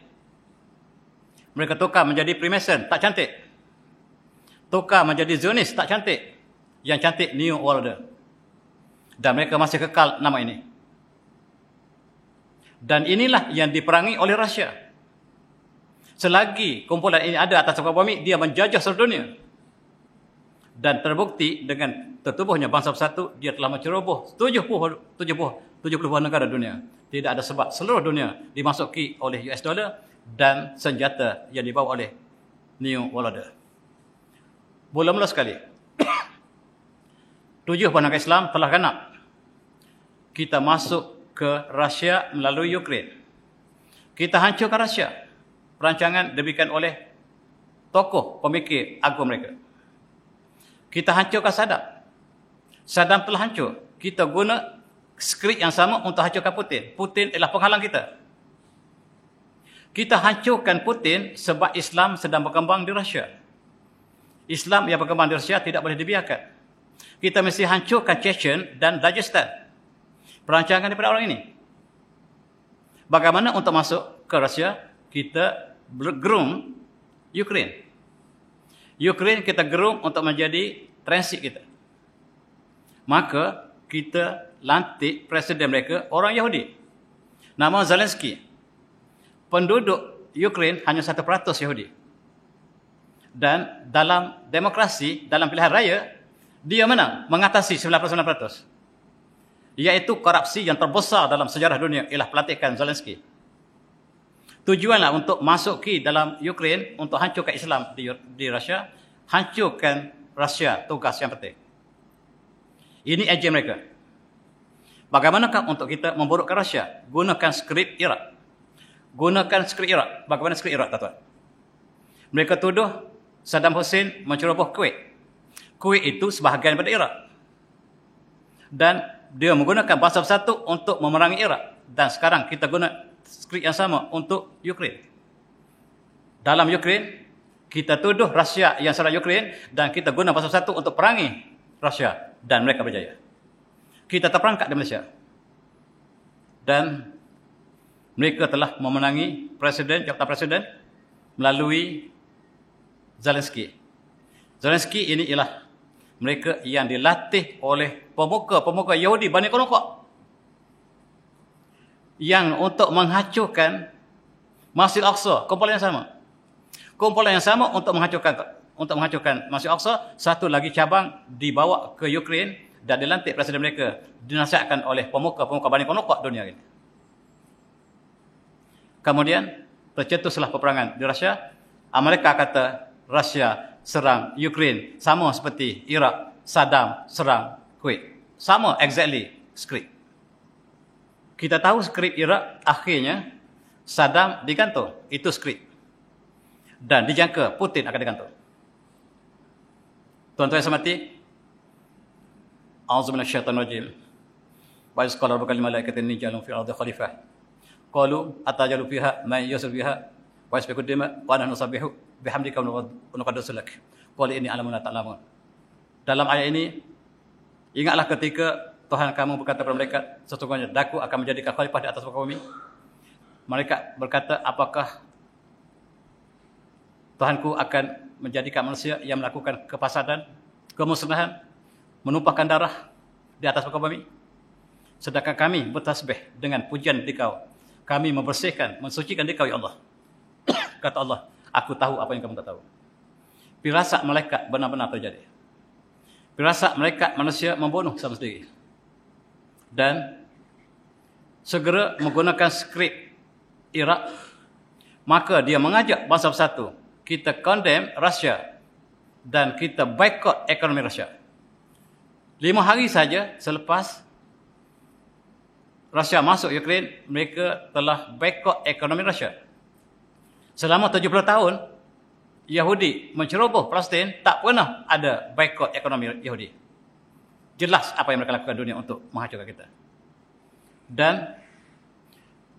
Mereka tukar menjadi Freemason, tak cantik. Tukar menjadi Zionis, tak cantik. Yang cantik New Order. Dan mereka masih kekal nama ini. Dan inilah yang diperangi oleh Rusia. Selagi kumpulan ini ada atas muka bumi, dia menjajah seluruh dunia. Dan terbukti dengan tertubuhnya bangsa bersatu, dia telah menceroboh 70 negara dunia. Tidak ada sebab seluruh dunia dimasuki oleh US dollar dan senjata yang dibawa oleh New World Order. Mula-mula sekali, 7 penangkap Islam telah ganap. Kita masuk ke Rusia melalui Ukraine. Kita hancurkan Rusia. Perancangan diberikan oleh tokoh pemikir agung mereka. Kita hancurkan Saddam. Saddam telah hancur. Kita guna skrip yang sama untuk hancurkan Putin. Putin adalah penghalang kita. Kita hancurkan Putin sebab Islam sedang berkembang di Rusia. Islam yang berkembang di Rusia tidak boleh dibiarkan. Kita mesti hancurkan Chechen dan Dagestan. Perancangan daripada orang ini. Bagaimana untuk masuk ke Rusia? Kita gerung Ukraine. Ukraine kita gerung untuk menjadi transit kita. Maka kita lantik presiden mereka orang Yahudi. Nama Zelensky. Penduduk Ukraine hanya 1% Yahudi. Dan dalam demokrasi, dalam pilihan raya, dia menang mengatasi 99%. Iaitu korupsi yang terbesar dalam sejarah dunia ialah pelantikan Zelensky. Tujuanlah untuk masuk ke dalam Ukraine untuk hancurkan Islam di Rusia, hancurkan Rusia, tugas yang penting. Ini agen mereka. Bagaimanakah untuk kita memburukkan Rusia? Gunakan skrip Iraq. Gunakan skrip Iraq. Bagaimana skrip Iraq, tuan-tuan? Mereka tuduh Saddam Hussein menceroboh Kuwait. Kuwait itu sebahagian daripada Iraq. Dan dia menggunakan bahasa bersatu untuk memerangi Iraq. Dan sekarang kita guna skrip yang sama untuk Ukraine. Dalam Ukraine, kita tuduh Rusia yang serang Ukraine dan kita guna bahasa bersatu untuk perangi Rusia. Dan mereka berjaya. Kita terperangkap di Malaysia. Dan mereka telah memenangi jabatan presiden melalui Zelensky. Zelensky ini ialah mereka yang dilatih oleh pemuka-pemuka Yahudi Bani Qainuqa yang untuk menghancurkan Masjid Al-Aqsa, kumpulan yang sama. Kumpulan yang sama untuk menghancurkan Masjid Al-Aqsa, satu lagi cabang dibawa ke Ukraine dan dilantik presiden mereka, dinasihatkan oleh pemuka-pemuka Bani Qainuqa dunia ini. Kemudian tercetuslah peperangan di Rusia. Amerika kata Rusia serang Ukraine sama seperti Iraq, Saddam serang Kuwait. Sama exactly skrip. Kita tahu skrip Iraq akhirnya Saddam digantung. Itu skrip. Dan dijangka Putin akan digantung. Tuan-tuan yang saya hormati, A'udzu minasyaitonir rajim. Wa iz qala rabbuka lil malaikati inni ja'ilun fil ardi khalifah. Qalu atajalu fiha man yusir fiha wa yasfiku dima wa nahnu nusabbihu bihamdika wa nuqaddisu lak. Qul inni a'lamu ma la ta'lamun. Dalam ayat ini, ingatlah ketika Tuhan kamu berkata kepada mereka, sesungguhnya Aku akan menjadikan khalifah di atas muka bumi. Mereka berkata, apakah Tuhanku akan menjadikan manusia yang melakukan kefasadan, kemusnahan, menumpahkan darah di atas muka bumi? Sedangkan kami bertasbih dengan pujian Dikau. Kami membersihkan, mensucikan Dikau, ya Allah. Kata Allah, aku tahu apa yang kamu tak tahu. Firasat malaikat benar-benar terjadi. Firasat malaikat manusia membunuh sama sendiri. Dan segera menggunakan skrip Iraq, maka dia mengajak bangsa bersatu. Kita condemn Rusia dan kita boycott ekonomi Rusia. 5 hari saja selepas Rusia masuk Ukraine, mereka telah boycott ekonomi Rusia. Selama 70 tahun, Yahudi menceroboh Palestin, tak pernah ada boycott ekonomi Yahudi. Jelas apa yang mereka lakukan dunia untuk menghancurkan kita. Dan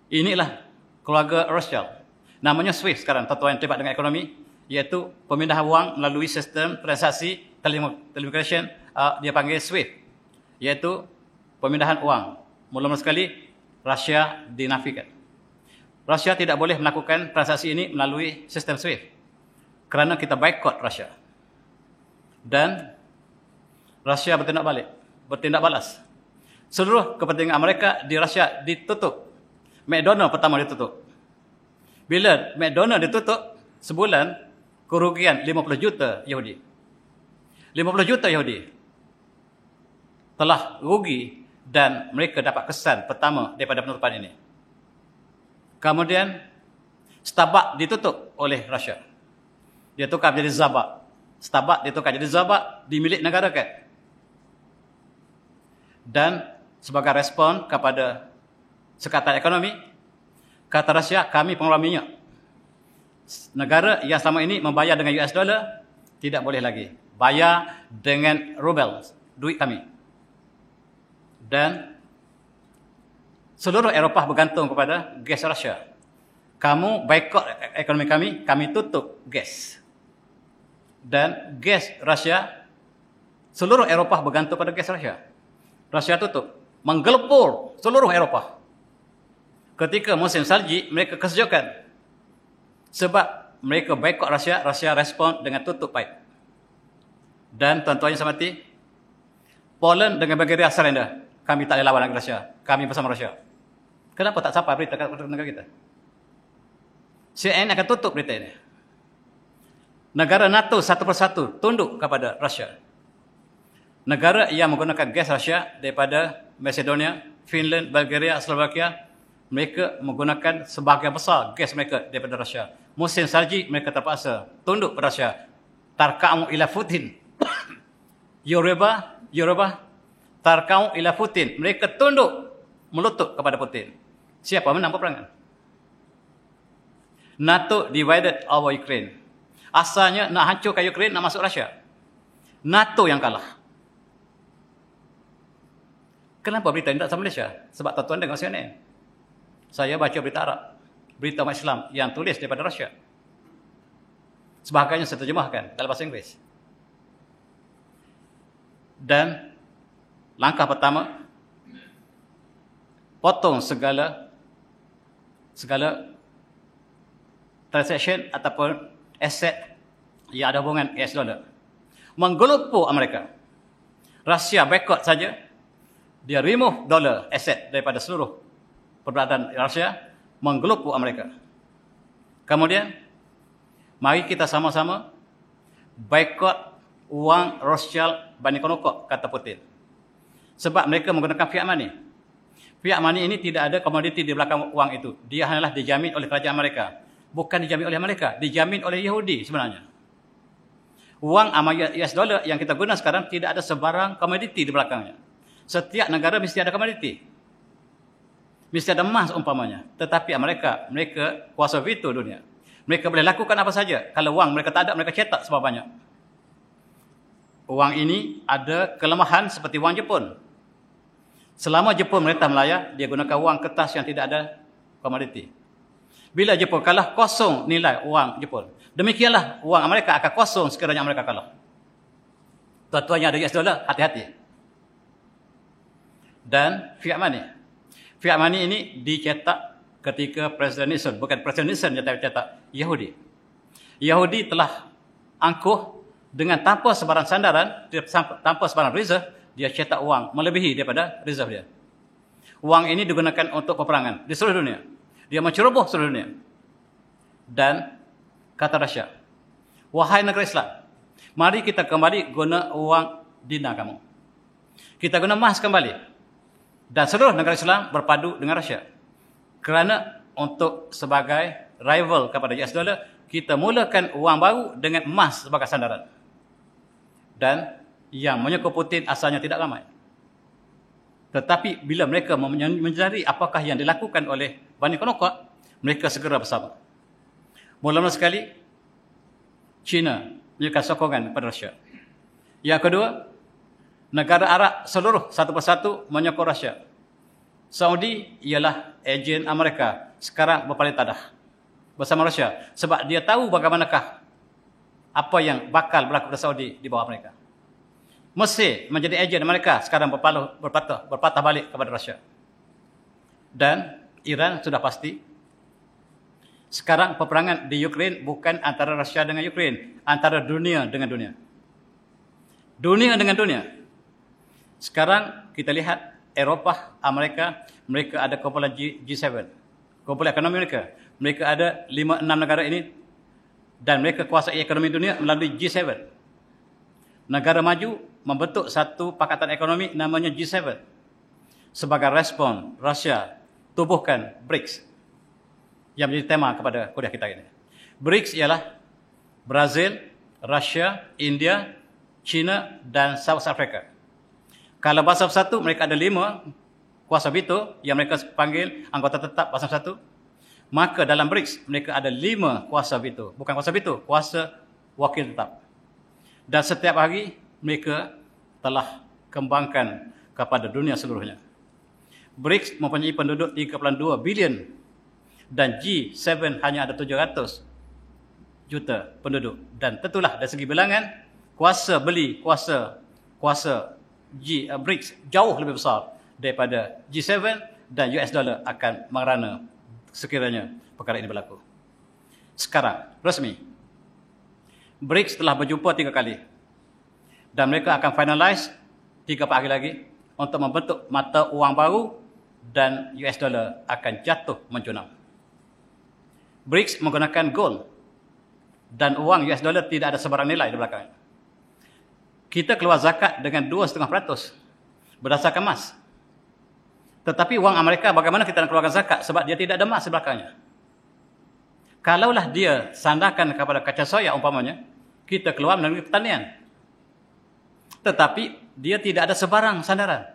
inilah keluarga Rothschild. Namanya SWIFT sekarang, tuan-tuan yang terlibat dengan ekonomi, iaitu pemindahan wang melalui sistem transaksi telecommunication, dia panggil SWIFT, iaitu pemindahan wang. Mula-mula sekali, Rusia dinafikan. Rusia tidak boleh melakukan transaksi ini melalui sistem SWIFT kerana kita boycott Rusia. Dan Rusia bertindak balas. Seluruh kepentingan Amerika di Rusia ditutup. McDonald pertama ditutup. Bila McDonald ditutup, sebulan kerugian 50 juta Yahudi. 50 juta Yahudi telah rugi dan mereka dapat kesan pertama daripada penutupan ini. Kemudian Starbucks ditutup oleh Rusia. Dia tukar menjadi Zabak. Starbucks ditukar jadi Starbucks di milik negara kan. Dan sebagai respon kepada sekatan ekonomi, kata Rusia, kami pengeluar minyak. Negara yang selama ini membayar dengan US dollar tidak boleh lagi bayar dengan rubel, duit kami. Dan seluruh Eropah bergantung kepada gas Rusia. Kamu boikot ekonomi kami tutup gas. Dan gas Rusia, seluruh Eropah bergantung pada gas Rusia. Rusia tutup, menggelempur seluruh Eropah. Ketika musim salji, mereka kesejukan. Sebab mereka boikot Rusia, Rusia respon dengan tutup pipe. Dan tuan-tuan yang saya hormati, Poland dengan Bulgaria surrender. Kami tak boleh lawan lagi Rusia. Kami bersama Rusia. Kenapa tak sampai berita kat negara kita? CNN akan tutup berita ini. Negara NATO satu persatu tunduk kepada Rusia. Negara yang menggunakan gas Rusia daripada Macedonia, Finland, Bulgaria, Slovakia, mereka menggunakan sebahagian besar gas mereka daripada Rusia. Musim salji mereka terpaksa tunduk pada Rusia. Tarka'u ila Putin. Yoruba, tarka'u ila Putin. Mereka tunduk, melutut kepada Putin. Siapa menang peperangan? NATO divided over Ukraine. Asalnya nak hancurkan Ukraine, nak masuk Rusia. NATO yang kalah. Kenapa berita ini tak sama Malaysia? Sebab tuan-tuan dengar CNN. Saya baca berita Arab, berita umat Islam yang tulis daripada Rusia. Sebahagiannya saya terjemahkan dalam bahasa Inggeris. Dan langkah pertama, potong segala transaction ataupun aset yang ada hubungan US dollar. Menggelupur Amerika. Rusia boikot saja, dia remove dollar aset daripada seluruh perbelanjaan Rusia, menggelupur Amerika. Kemudian, mari kita sama-sama boikot wang Rothschild Bani Konokok, kata Putin. Sebab mereka menggunakan fiat money. Fiat money ini tidak ada komoditi di belakang wang itu. Dia hanyalah dijamin oleh kerajaan Amerika. Bukan dijamin oleh Amerika, dijamin oleh Yahudi sebenarnya. Wang US dollar yang kita guna sekarang tidak ada sebarang komoditi di belakangnya. Setiap negara mesti ada komoditi. Mesti ada emas umpamanya. Tetapi mereka kuasa veto dunia. Mereka boleh lakukan apa saja. Kalau wang mereka tak ada, mereka cetak sebab banyak. Wang ini ada kelemahan seperti wang Jepun. Selama Jepun merintah Melaya, dia gunakan wang kertas yang tidak ada komoditi. Bila Jepun kalah, kosong nilai wang Jepun. Demikianlah wang Amerika akan kosong sekiranya Amerika kalah. Tuan-tuan yang ada US dollar, hati-hati. Dan fiat money. Fiat money ini dicetak ketika Presiden Nixon. Bukan Presiden Nixon yang cetak, Yahudi. Yahudi telah angkuh dengan tanpa sebarang sandaran, tanpa sebarang reserve, dia cetak wang melebihi daripada reserve dia. Wang ini digunakan untuk peperangan di seluruh dunia. Dia menceroboh seluruh dunia. Dan kata Rusia, wahai negara Islam, mari kita kembali guna wang dinar kamu. Kita guna emas kembali. Dan seluruh negara Islam berpadu dengan Rusia. Kerana untuk sebagai rival kepada US dollar, kita mulakan wang baru dengan emas sebagai sandaran. Dan yang menyokong Putin asalnya tidak ramai. Tetapi bila mereka mencari apakah yang dilakukan oleh Bani Konokok, mereka segera bersama. Mula-mula sekali, China memberikan sokongan kepada Rusia. Yang kedua, negara Arab seluruh satu persatu menyokong Rusia. Saudi ialah ejen Amerika. Sekarang berpaling tadah bersama Rusia. Sebab dia tahu bagaimanakah apa yang bakal berlaku pada Saudi di bawah mereka. Mesir menjadi ejen Amerika. Sekarang berpatah balik kepada Rusia. Dan Iran sudah pasti. Sekarang peperangan di Ukraine bukan antara Rusia dengan Ukraine. Antara dunia dengan dunia. Dunia dengan dunia. Sekarang kita lihat Eropah, Amerika, mereka ada kumpulan G7. Kumpulan ekonomi mereka. Mereka ada 5-6 negara ini dan mereka kuasai ekonomi dunia melalui G7. Negara maju membentuk satu pakatan ekonomi namanya G7. Sebagai respon Rusia tubuhkan BRICS yang menjadi tema kepada kuliah kita ini. BRICS ialah Brazil, Russia, India, China dan South Africa. Kalau Bahasa Bersatu, mereka ada 5 kuasa veto yang mereka panggil anggota tetap Bahasa Bersatu. Maka dalam BRICS, mereka ada 5 kuasa veto. Bukan kuasa veto, kuasa wakil tetap. Dan setiap hari, mereka telah kembangkan kepada dunia seluruhnya. BRICS mempunyai penduduk 32 bilion dan G7 hanya ada 700 juta penduduk. Dan tentulah dari segi bilangan, kuasa beli, kuasa BRICS jauh lebih besar daripada G7 dan US dollar akan merana sekiranya perkara ini berlaku. Sekarang, resmi. BRICS telah berjumpa 3 kali. Dan mereka akan finalize 3-4 hari lagi untuk membentuk mata wang baru dan US dollar akan jatuh mencuram. BRICS menggunakan gold dan uang US dollar tidak ada sebarang nilai di belakangnya. Kita keluar zakat dengan 2,5% berdasarkan emas. Tetapi wang Amerika bagaimana kita nak keluarkan zakat sebab dia tidak ada emas di belakangnya. Kalaulah dia sandarkan kepada kaca soya umpamanya, kita keluar melalui pertanian. Tetapi dia tidak ada sebarang sandaran.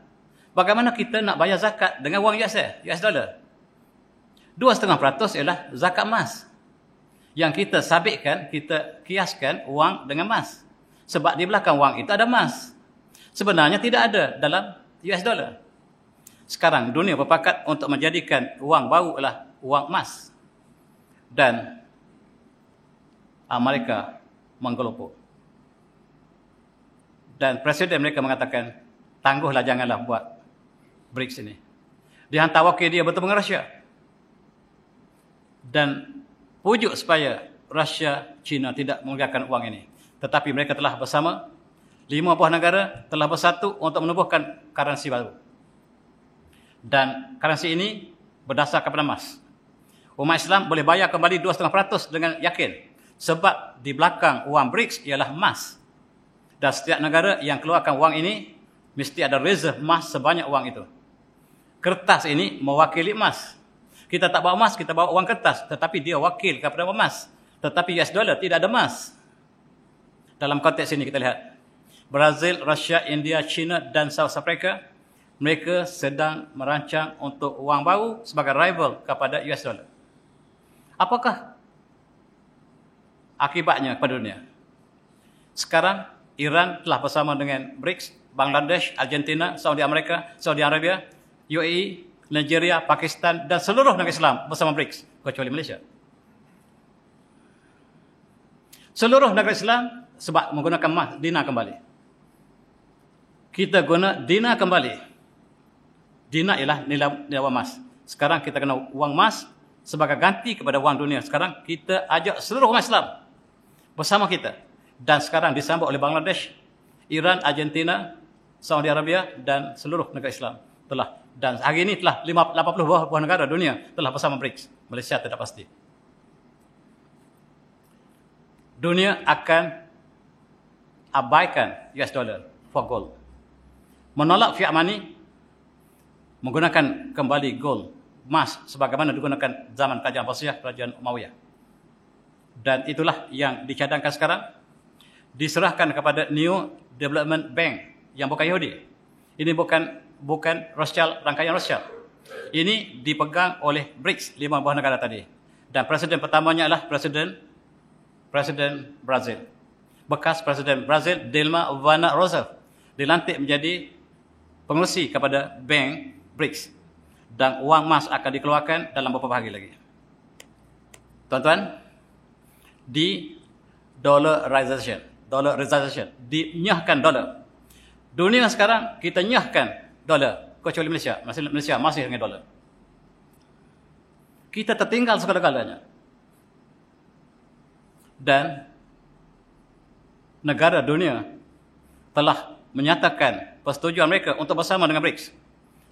Bagaimana kita nak bayar zakat dengan wang US dollar? 2,5% ialah zakat emas. Yang kita sabitkan, kita kiaskan wang dengan emas. Sebab di belakang wang itu ada emas. Sebenarnya tidak ada dalam US dollar. Sekarang dunia berpakat untuk menjadikan wang baru adalah wang emas. Dan Amerika menggelopok. Dan presiden mereka mengatakan, tangguhlah janganlah buat BRICS ini. Dia hantar wakil dia bertemu dengan Rusia. Dan pujuk supaya Rusia, China tidak mengeluarkan wang ini. Tetapi mereka telah bersama, 5 buah negara telah bersatu untuk menubuhkan currency baru. Dan currency ini berdasar kepada emas. Umat Islam boleh bayar kembali 2,5% dengan yakin. Sebab di belakang wang BRICS ialah emas. Dan setiap negara yang keluarkan wang ini, mesti ada reserve emas sebanyak wang itu. Kertas ini mewakili emas. Kita tak bawa emas, kita bawa wang kertas. Tetapi dia wakil kepada emas. Tetapi US dollar tidak ada emas. Dalam konteks ini kita lihat. Brazil, Rusia, India, China dan South Africa, mereka sedang merancang untuk wang baru sebagai rival kepada US dollar. Apakah akibatnya kepada dunia? Sekarang, Iran telah bersama dengan BRICS, Bangladesh, Argentina, Saudi Arabia, UAE, Nigeria, Pakistan dan seluruh negara Islam bersama BRICS, kecuali Malaysia. Seluruh negara Islam sebab menggunakan dinar kembali. Kita guna dinar kembali. Dinar ialah nilai wang emas. Sekarang kita kena wang emas sebagai ganti kepada wang dunia. Sekarang kita ajak seluruh umat Islam bersama kita. Dan sekarang disambut oleh Bangladesh, Iran, Argentina, Saudi Arabia dan seluruh negara Islam telah. Dan hari ini telah 80 buah negara dunia telah bersama BRICS. Malaysia tidak pasti. Dunia akan abaikan US dollar for gold. Menolak fiat money, menggunakan kembali gold, emas sebagaimana digunakan zaman Kerajaan Abbasiyah, Kerajaan Umayyah. Dan itulah yang dicadangkan sekarang, diserahkan kepada New Development Bank yang bukan Yahudi. Ini bukan Rothschild, rangkaian Rothschild. Ini dipegang oleh BRICS, 5 buah negara tadi. Dan presiden pertamanya adalah Presiden Brazil. Bekas Presiden Brazil, Dilma Rousseff, dilantik menjadi pengerusi kepada bank BRICS. Dan wang emas akan dikeluarkan dalam beberapa hari lagi. Tuan-tuan, di dollarization, dinyahkan dolar. Dunia sekarang kita nyahkan dolar, kecuali Malaysia. Malaysia masih dengan dolar. Kita tertinggal segala-galanya. Dan negara dunia telah menyatakan persetujuan mereka untuk bersama dengan BRICS.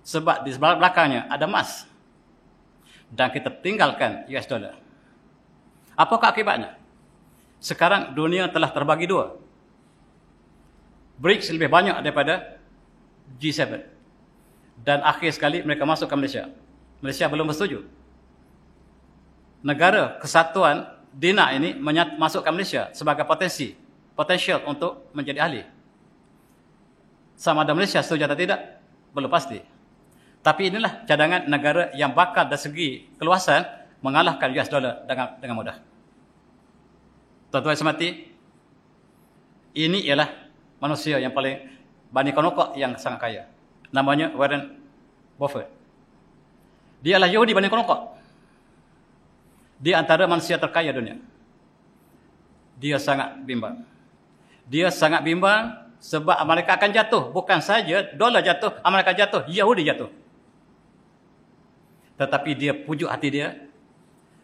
Sebab di sebelah belakangnya ada emas. Dan kita tinggalkan US dollar. Apakah akibatnya? Sekarang dunia telah terbagi 2. BRICS lebih banyak daripada G7. Dan akhir sekali mereka masuk ke Malaysia. Malaysia belum bersetuju. Negara kesatuan dinar ini masuk ke Malaysia sebagai potensi potensial untuk menjadi ahli. Sama ada Malaysia setuju atau tidak, belum pasti. Tapi inilah cadangan negara yang bakal dari segi keluasan mengalahkan US dollar dengan mudah. Tuan-tuan yang semati, ini ialah manusia yang paling Bani Konokok yang sangat kaya. Namanya Warren Buffett. Dia adalah Yahudi Bani Konokok. Dia antara manusia terkaya dunia. Dia sangat bimbang. Dia sangat bimbang sebab Amerika akan jatuh. Bukan saja dolar jatuh, Amerika jatuh, Yahudi jatuh. Tetapi dia pujuk hati dia.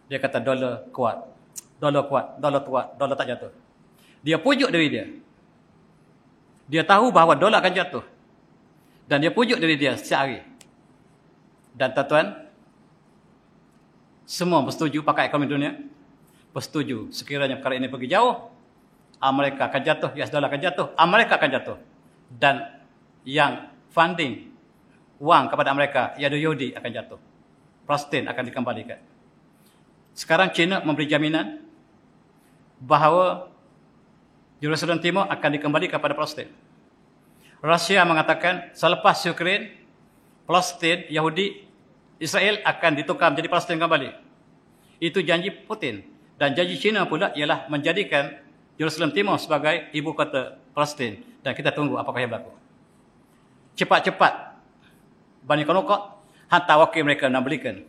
Dia kata dolar kuat. Dolar kuat, dolar kuat, dolar tak jatuh. Dia pujuk diri dia. Dia tahu bahawa dolar akan jatuh. Dan dia pujuk diri dia setiap hari. Dan tuan-tuan, semua bersetuju, pakar ekonomi dunia bersetuju. Sekiranya perkara ini pergi jauh, Amerika akan jatuh, US dollar akan jatuh, Amerika akan jatuh. Dan yang funding wang kepada Amerika, iaitu Yahudi, akan jatuh. Palestin akan dikembalikan. Sekarang China memberi jaminan bahawa Jerusalem Timur akan dikembalikan kepada Palestin. Rusia mengatakan selepas Ukraine, Palestin, Yahudi, Israel akan ditukar menjadi Palestin kembali. Itu janji Putin. Dan janji China pula ialah menjadikan Jerusalem Timur sebagai ibu kota Palestin. Dan kita tunggu apakah yang berlaku. Cepat-cepat Bani Konokok hantar wakil mereka nak belikan.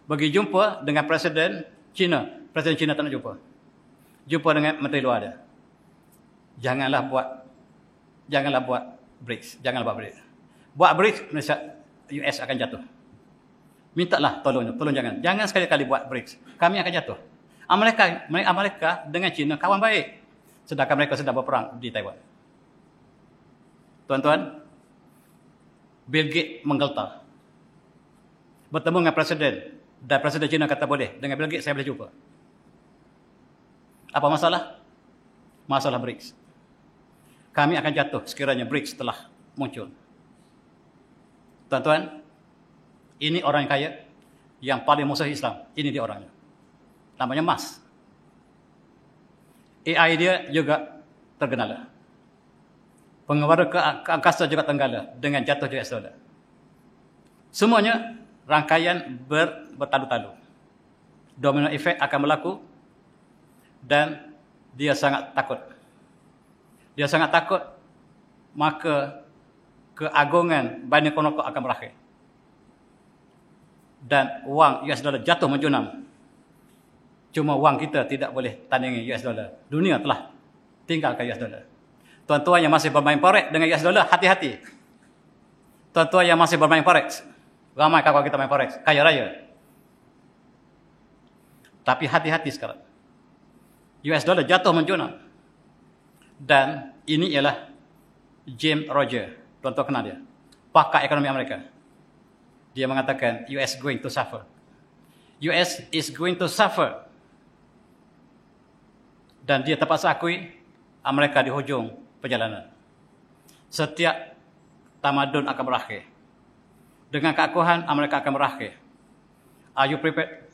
Bagi jumpa dengan Presiden China. Presiden China tak nak jumpa. Jumpa dengan Menteri Luar dia. Janganlah buat BRICS. Janganlah buat BRICS. Buat BRICS, Malaysia, US akan jatuh. Mintalah tolong jangan. Jangan sekali-kali buat BRICS. Kami akan jatuh. Amerika dengan China kawan baik. Sedangkan mereka sedang berperang di Taiwan. Tuan-tuan, Bill Gates menggeltar. Bertemu dengan Presiden. Dan Presiden China kata boleh. Dengan Bill Gates saya boleh jumpa. Apa masalah? Masalah BRICS. Kami akan jatuh sekiranya BRICS telah muncul. Tuan-tuan, ini orang yang kaya yang paling musuh Islam. Ini dia orangnya. Namanya Musk. AI dia juga tergenala. Pengeluaran ke angkasa juga tenggala dengan jatuh US dollar. Semuanya rangkaian bertalu-talu. Domino effect akan berlaku dan dia sangat takut. Dia sangat takut, maka keagungan Bani Konokok akan berakhir. Dan wang US dollar jatuh menjunam. Cuma wang kita tidak boleh tandingi US dollar. Dunia telah tinggalkan US dollar. Tuan-tuan yang masih bermain forex dengan US dollar, hati-hati. Tuan-tuan yang masih bermain forex, ramai kawan kita main forex, kaya raya. Tapi hati-hati sekarang. US dollar jatuh menjunam. Dan ini ialah James Rogers. Tuan-tuan kenal dia. Pakar ekonomi Amerika. Dia mengatakan US going to suffer. US is going to suffer. Dan dia terpaksa akui Amerika di hujung perjalanan. Setiap tamadun akan berakhir. Dengan keakuhan Amerika akan berakhir. Are you prepared?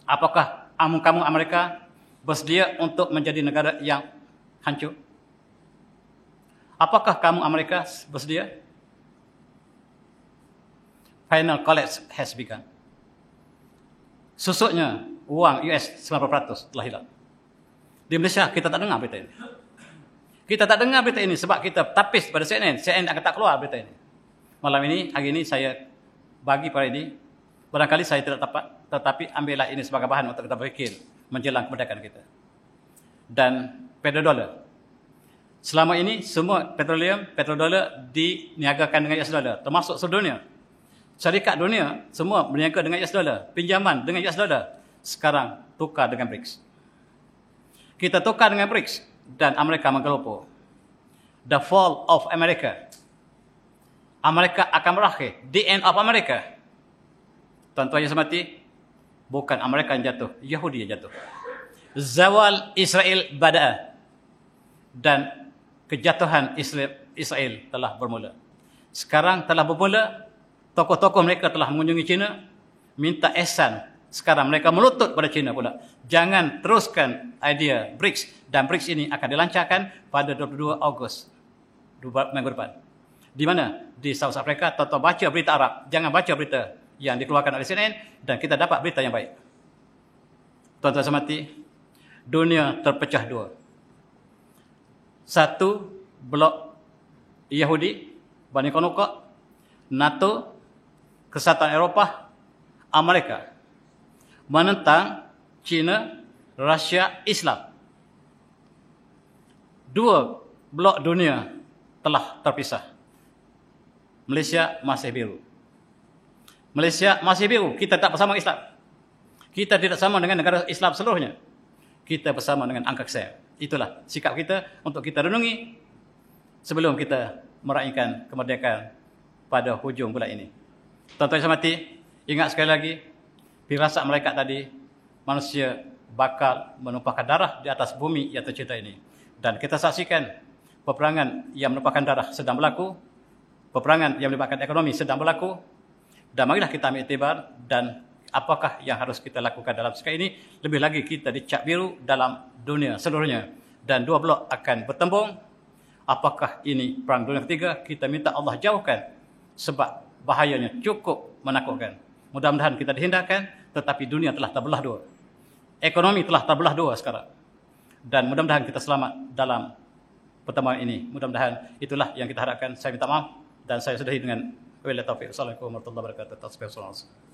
Apakah kamu Amerika bersedia untuk menjadi negara yang hancur? Apakah kamu Amerika bersedia? Final collapse has begun. Susuknya wang US 90% telah hilang. Di Malaysia kita tak dengar berita ini. Kita tak dengar berita ini sebab kita tapis pada CNN. CNN akan tak keluar berita ini. Malam ini, hari ini saya bagi pada ini. Barangkali saya tidak tepat. Tetapi ambillah ini sebagai bahan untuk kita berfikir menjelang kemerdekaan kita. Dan petrodollar. Selama ini semua petrodollar diniagakan dengan US dollar. Termasuk seluruh dunia. Syarikat dunia semua berniaga dengan US dollar. Pinjaman dengan US dollar. Sekarang tukar dengan BRICS. Kita tukar dengan BRICS. Dan Amerika menggelopor. The fall of America. Amerika akan berakhir. The end of America. Tuan-tuan yang semati, bukan Amerika yang jatuh. Yahudi yang jatuh. Zawal Israel bada'a. Dan kejatuhan Israel telah bermula. Sekarang telah bermula. Tokoh-tokoh mereka telah mengunjungi China. Minta ihsan Sekarang mereka melutut pada China pula. Jangan teruskan idea BRICS. Dan BRICS ini akan dilancarkan pada 22 Ogos. 2 minggu depan. Di mana? Di South Africa. Tonton baca berita Arab. Jangan baca berita yang dikeluarkan oleh CNN. Dan kita dapat berita yang baik. Tuan-tuan semati, dunia terpecah dua. Satu, blok Yahudi, Bani Qanuqa, NATO, Kesatuan Eropah, Amerika. Menentang China, Rusia, Islam. Dua blok dunia telah terpisah. Malaysia masih biru. Malaysia masih biru. Kita tak bersama Islam. Kita tidak sama dengan negara Islam seluruhnya. Kita bersama dengan Angkasa. Itulah sikap kita untuk kita renungi sebelum kita meraihkan kemerdekaan pada hujung bulan ini. Tuan-tuan yang hormati, ingat sekali lagi, firasat malaikat tadi, manusia bakal menumpahkan darah di atas bumi yang tercipta ini. Dan kita saksikan peperangan yang menumpahkan darah sedang berlaku, peperangan yang melibatkan ekonomi sedang berlaku, dan marilah kita ambil iktibar dan apakah yang harus kita lakukan dalam sekali ini. Lebih lagi kita dicap biru dalam dunia seluruhnya. Dan dua blok akan bertembung. Apakah ini perang dunia ketiga? Kita minta Allah jauhkan. Sebab bahayanya cukup menakutkan. Mudah-mudahan kita dihindarkan. Tetapi dunia telah terbelah dua. Ekonomi telah terbelah dua sekarang. Dan mudah-mudahan kita selamat dalam pertemuan ini. Mudah-mudahan itulah yang kita harapkan. Saya minta maaf. Dan saya sudahi dengan wabillahi taufiq. Assalamualaikum warahmatullahi wabarakatuh.